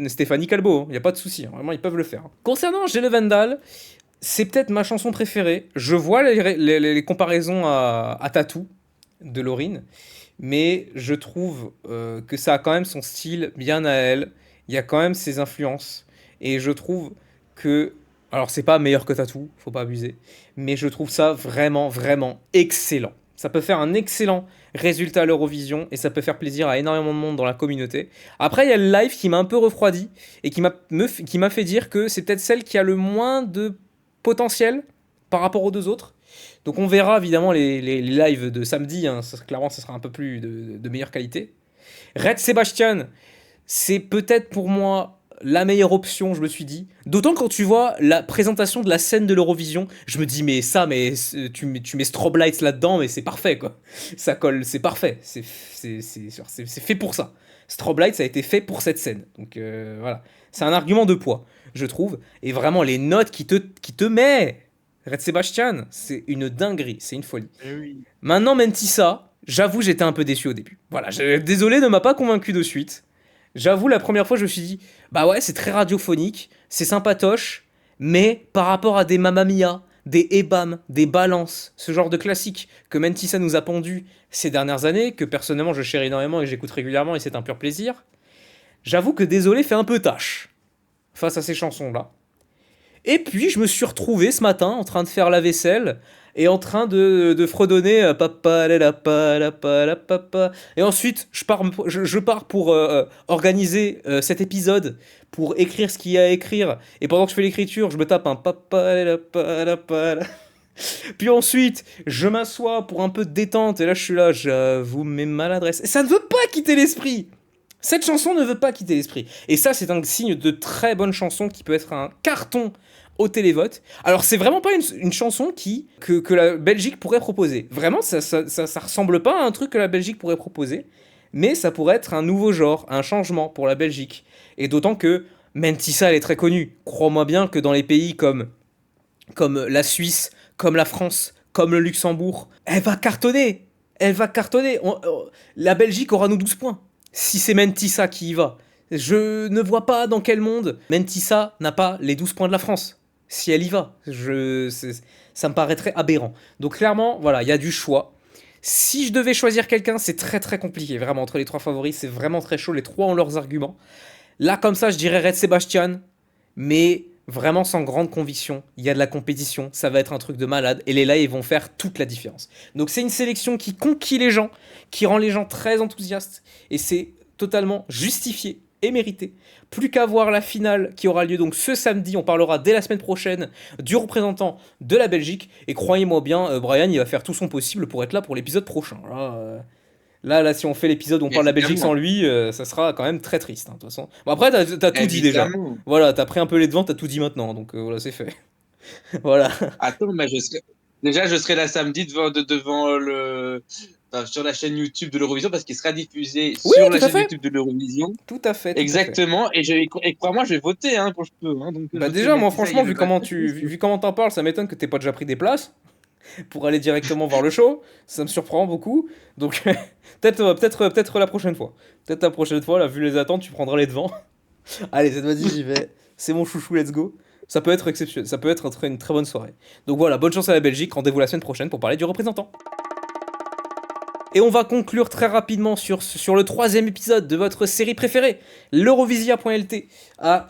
Stéphanie Calbo. Il n'y a pas de souci, hein. Vraiment, ils peuvent le faire. Concernant J'ai le Vandal, c'est peut-être ma chanson préférée. Je vois les comparaisons à Tattoo de Lauryn, mais je trouve que ça a quand même son style bien à elle. Il y a quand même ses influences. Et je trouve que. Alors, c'est pas meilleur que Tattoo, faut pas abuser. Mais je trouve ça vraiment, vraiment excellent. Ça peut faire un excellent résultat à l'Eurovision et ça peut faire plaisir à énormément de monde dans la communauté. Après, il y a le live qui m'a un peu refroidi et qui m'a fait dire que c'est peut-être celle qui a le moins de potentiel par rapport aux deux autres. Donc, on verra évidemment les lives de samedi. Hein. Clairement, ça sera un peu plus de meilleure qualité. Red Sebastian, c'est peut-être pour moi la meilleure option, je me suis dit. D'autant quand tu vois la présentation de la scène de l'Eurovision, je me dis, mais tu mets strobe lights là-dedans, mais c'est parfait, quoi. Ça colle, c'est parfait. C'est fait pour ça. Strobe lights, ça a été fait pour cette scène. Donc voilà. C'est un argument de poids, je trouve. Et vraiment, les notes qui te met, Red Sebastian, c'est une dinguerie, c'est une folie. Oui. Maintenant, Mentissa, j'avoue, j'étais un peu déçu au début. Voilà, désolé, ne m'a pas convaincu de suite. J'avoue, la première fois, je me suis dit, bah ouais, c'est très radiophonique, c'est sympatoche, mais par rapport à des Mamma Mia, des Ebam, des Balances, ce genre de classiques que Mentissa nous a pondu ces dernières années, que personnellement je chéris énormément et que j'écoute régulièrement et c'est un pur plaisir, j'avoue que désolé fait un peu tâche face à ces chansons-là. Et puis, je me suis retrouvé ce matin en train de faire la vaisselle et en train de fredonner papa la pa la pa la papa. Et ensuite, je pars pour organiser cet épisode, pour écrire ce qu'il y a à écrire. Et pendant que je fais l'écriture, je me tape un papa la pa la pa la. Puis ensuite, je m'assois pour un peu de détente. Et là, je suis là, j'avoue mes maladresses. Et ça ne veut pas quitter l'esprit. Cette chanson ne veut pas quitter l'esprit. Et ça, c'est un signe de très bonne chanson qui peut être un carton au télévote. Alors, c'est vraiment pas une chanson que la Belgique pourrait proposer. Vraiment, ça ressemble pas à un truc que la Belgique pourrait proposer. Mais ça pourrait être un nouveau genre, un changement pour la Belgique. Et d'autant que Mentissa, elle est très connue. Crois-moi bien que dans les pays comme la Suisse, comme la France, comme le Luxembourg, elle va cartonner. Elle va cartonner. La Belgique aura nos 12 points. Si c'est Mentissa qui y va. Je ne vois pas dans quel monde Mentissa n'a pas les 12 points de la France. Si elle y va. Ça me paraîtrait aberrant. Donc clairement, voilà, il y a du choix. Si je devais choisir quelqu'un, c'est très très compliqué. Vraiment, entre les trois favoris, c'est vraiment très chaud. Les trois ont leurs arguments. Là, comme ça, je dirais Red Sebastian. Mais vraiment sans grande conviction. Il y a de la compétition. Ça va être un truc de malade. Et les lives vont faire toute la différence. Donc c'est une sélection qui conquit les gens, qui rend les gens très enthousiastes. Et c'est totalement justifié et mérité. Plus qu'à voir la finale qui aura lieu donc ce samedi. On parlera dès la semaine prochaine du représentant de la Belgique. Et croyez-moi bien, Brian, il va faire tout son possible pour être là pour l'épisode prochain. Là, si on fait l'épisode où on parle de la Belgique sans lui, ça sera quand même très triste, hein, de toute façon. Bon, après, t'as tout dit déjà. Voilà, t'as pris un peu les devants, t'as tout dit maintenant, donc voilà, c'est fait. Voilà. Attends, mais je serai là samedi devant sur la chaîne YouTube de l'Eurovision parce qu'il sera diffusé sur la chaîne YouTube de l'Eurovision. Tout à fait. Exactement. Et crois-moi, je vais voter quand je peux. Donc, bah déjà, moi, franchement, vu comment t'en parles, ça m'étonne que t'aies pas déjà pris des places pour aller directement voir le show. Ça me surprend beaucoup. Donc peut-être la prochaine fois. Peut-être la prochaine fois, là, vu les attentes, tu prendras les devants. Allez, cette fois-ci, j'y vais. C'est mon chouchou, let's go. Ça peut être exceptionnel. Ça peut être une très bonne soirée. Donc voilà, bonne chance à la Belgique. Rendez-vous la semaine prochaine pour parler du représentant. Et on va conclure très rapidement sur le 3e épisode de votre série préférée. L'Eurovisia.lt a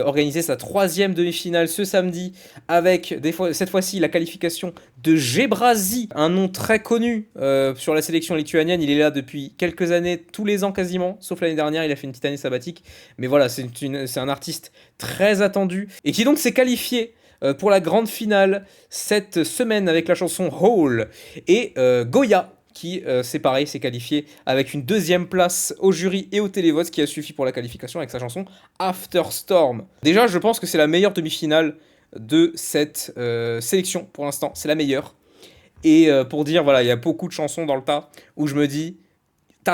organisé sa 3e demi-finale ce samedi avec cette fois-ci la qualification de Gebrasi, un nom très connu sur la sélection lituanienne. Il est là depuis quelques années, tous les ans quasiment, sauf l'année dernière, il a fait une petite année sabbatique. Mais voilà, c'est un artiste très attendu et qui donc s'est qualifié pour la grande finale cette semaine avec la chanson Hole. Et Goya, qui, c'est pareil, s'est qualifié avec une deuxième place au jury et au télévote, ce qui a suffi pour la qualification avec sa chanson After Storm. Déjà, je pense que c'est la meilleure demi-finale de cette sélection pour l'instant. C'est la meilleure. Et pour dire, voilà, il y a beaucoup de chansons dans le tas où je me dis,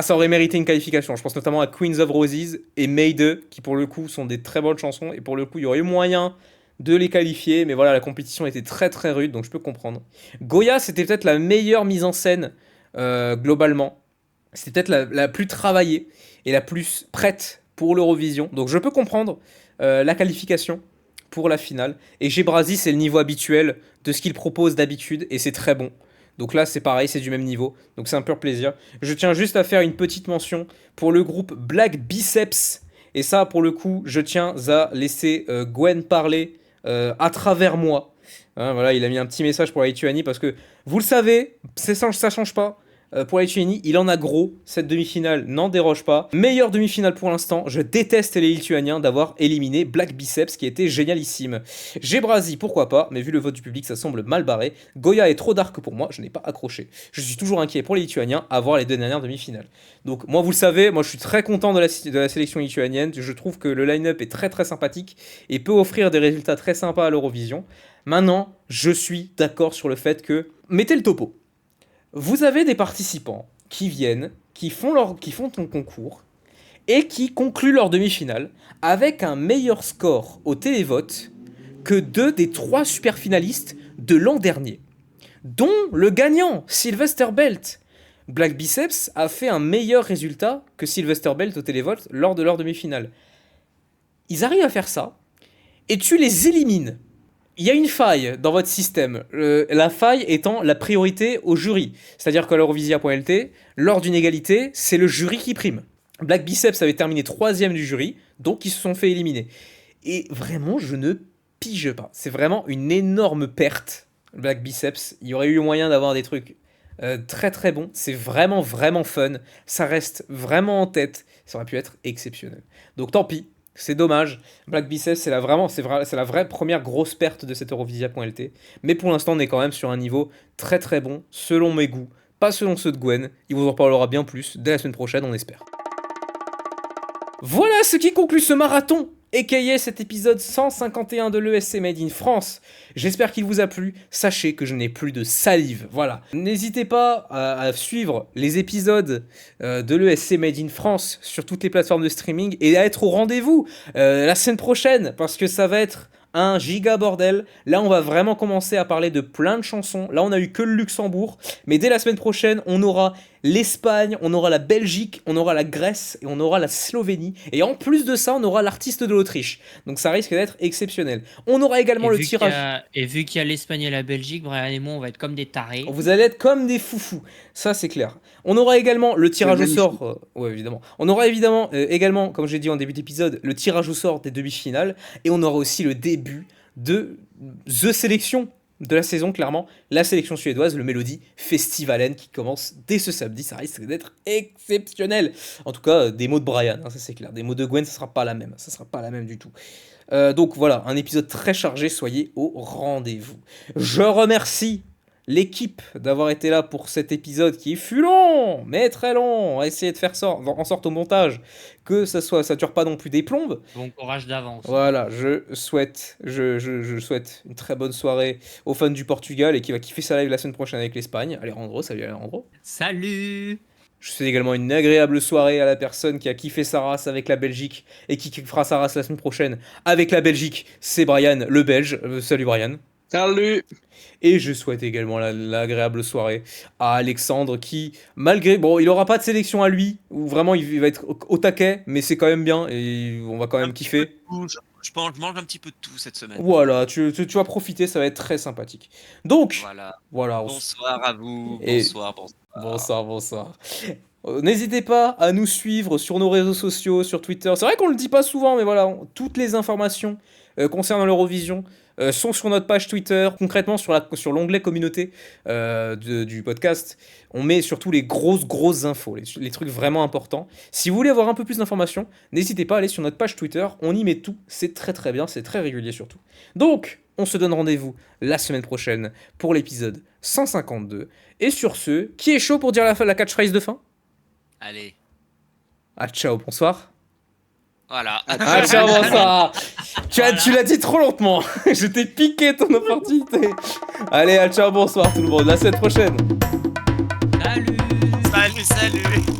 ça aurait mérité une qualification. Je pense notamment à Queens of Roses et Made, qui pour le coup sont des très bonnes chansons. Et pour le coup, il y aurait eu moyen de les qualifier. Mais voilà, la compétition était très très rude, donc je peux comprendre. Goya, c'était peut-être la meilleure mise en scène globalement. C'était peut-être la plus travaillée et la plus prête pour l'Eurovision. Donc je peux comprendre la qualification pour la finale. Et Gebrasi, c'est le niveau habituel de ce qu'il propose d'habitude, et c'est très bon. Donc là, c'est pareil, c'est du même niveau. Donc c'est un pur plaisir. Je tiens juste à faire une petite mention pour le groupe Black Biceps. Et ça, pour le coup, je tiens à laisser Gwen parler à travers moi. Hein, voilà, il a mis un petit message pour la Lituanie parce que, vous le savez, ça change pas. Pour la Lituanie, il en a gros. Cette demi-finale n'en déroge pas. Meilleure demi-finale pour l'instant. Je déteste les Lituaniens d'avoir éliminé Black Biceps, qui était génialissime. Gebrasi, pourquoi pas, mais vu le vote du public, ça semble mal barré. Goya est trop dark pour moi, je n'ai pas accroché. Je suis toujours inquiet pour les Lituaniens à voir les deux dernières demi-finales. Donc, moi, vous le savez, moi, je suis très content de la sélection lituanienne. Je trouve que le line-up est très très sympathique et peut offrir des résultats très sympas à l'Eurovision. Maintenant, je suis d'accord sur le fait que... Mettez le topo. Vous avez des participants qui viennent, qui font ton concours, et qui concluent leur demi-finale avec un meilleur score au télévote que 2 des 3 super finalistes de l'an dernier, dont le gagnant, Sylvester Belt. Black Biceps a fait un meilleur résultat que Sylvester Belt au télévote lors de leur demi-finale. Ils arrivent à faire ça, et tu les élimines. Il y a une faille dans votre système, la faille étant la priorité au jury. C'est-à-dire qu'à l'Eurovisia.lt, lors d'une égalité, c'est le jury qui prime. Black Biceps avait terminé 3ème du jury, donc ils se sont fait éliminer. Et vraiment, je ne pige pas. C'est vraiment une énorme perte, Black Biceps. Il y aurait eu moyen d'avoir des trucs très très bons. C'est vraiment vraiment fun. Ça reste vraiment en tête. Ça aurait pu être exceptionnel. Donc tant pis. C'est dommage. Black Biceps, c'est la vraie première grosse perte de cette Eurovisia.lt. Mais pour l'instant, on est quand même sur un niveau très très bon, selon mes goûts, pas selon ceux de Gwen. Il vous en parlera bien plus dès la semaine prochaine, on espère. Voilà ce qui conclut ce marathon, aka cet épisode 151 de l'ESC Made in France. J'espère qu'il vous a plu. Sachez que je n'ai plus de salive. Voilà. N'hésitez pas à suivre les épisodes de l'ESC Made in France sur toutes les plateformes de streaming et à être au rendez-vous la semaine prochaine parce que ça va être un giga bordel. Là, on va vraiment commencer à parler de plein de chansons. Là, on a eu que le Luxembourg. Mais dès la semaine prochaine, on aura l'Espagne, on aura la Belgique, on aura la Grèce et on aura la Slovénie. Et en plus de ça, on aura l'artiste de l'Autriche. Donc ça risque d'être exceptionnel. On aura également le tirage... Et vu qu'il y a l'Espagne et la Belgique, Brian et moi, on va être comme des tarés. Vous allez être comme des foufous. Ça, c'est clair. On aura également le tirage au sort... ouais, évidemment. On aura évidemment également, comme j'ai dit en début d'épisode, le tirage au sort des demi-finales. Et on aura aussi le début de The Sélection de la saison, clairement. La sélection suédoise, le Mélodie Festivalen qui commence dès ce samedi. Ça risque d'être exceptionnel. En tout cas, des mots de Brian, hein, ça c'est clair. Des mots de Gwen, ça sera pas la même. Ça sera pas la même du tout. Donc voilà, un épisode très chargé. Soyez au rendez-vous. Je remercie l'équipe d'avoir été là pour cet épisode qui fut long, mais très long. On va essayer de faire en sorte au montage que ça dure pas non plus des plombes. Bon courage d'avance. Voilà, je souhaite une très bonne soirée aux fans du Portugal et qui va kiffer sa live la semaine prochaine avec l'Espagne. Alejandro, salut Alejandro. Salut. Je souhaite également une agréable soirée à la personne qui a kiffé sa race avec la Belgique et qui kiffera sa race la semaine prochaine avec la Belgique. C'est Brian, le Belge. Salut Brian. Salut. Et je souhaite également l'agréable soirée à Alexandre qui, malgré... Bon, il aura pas de sélection à lui, où vraiment il va être au taquet, mais c'est quand même bien et on va quand même kiffer. Je mange un petit peu de tout cette semaine. Voilà, tu vas profiter, ça va être très sympathique. Donc, voilà. Bonsoir à vous. Bonsoir. N'hésitez pas à nous suivre sur nos réseaux sociaux, sur Twitter. C'est vrai qu'on le dit pas souvent, mais voilà, toutes les informations concernant l'Eurovision sont sur notre page Twitter. Concrètement, sur l'onglet communauté du podcast, on met surtout les grosses infos, les trucs vraiment importants. Si vous voulez avoir un peu plus d'informations, n'hésitez pas à aller sur notre page Twitter. On y met tout. C'est très très bien, c'est très régulier surtout. Donc, on se donne rendez-vous la semaine prochaine pour l'épisode 152. Et sur ce, qui est chaud pour dire la catchphrase de fin? Allez, Ah, ciao, bonsoir. voilà. Ah, ciao, bonsoir. Tu l'as dit trop lentement. Je t'ai piqué ton opportunité. Allez, ciao, bonsoir tout le monde. La semaine prochaine. Salut. Salut, salut.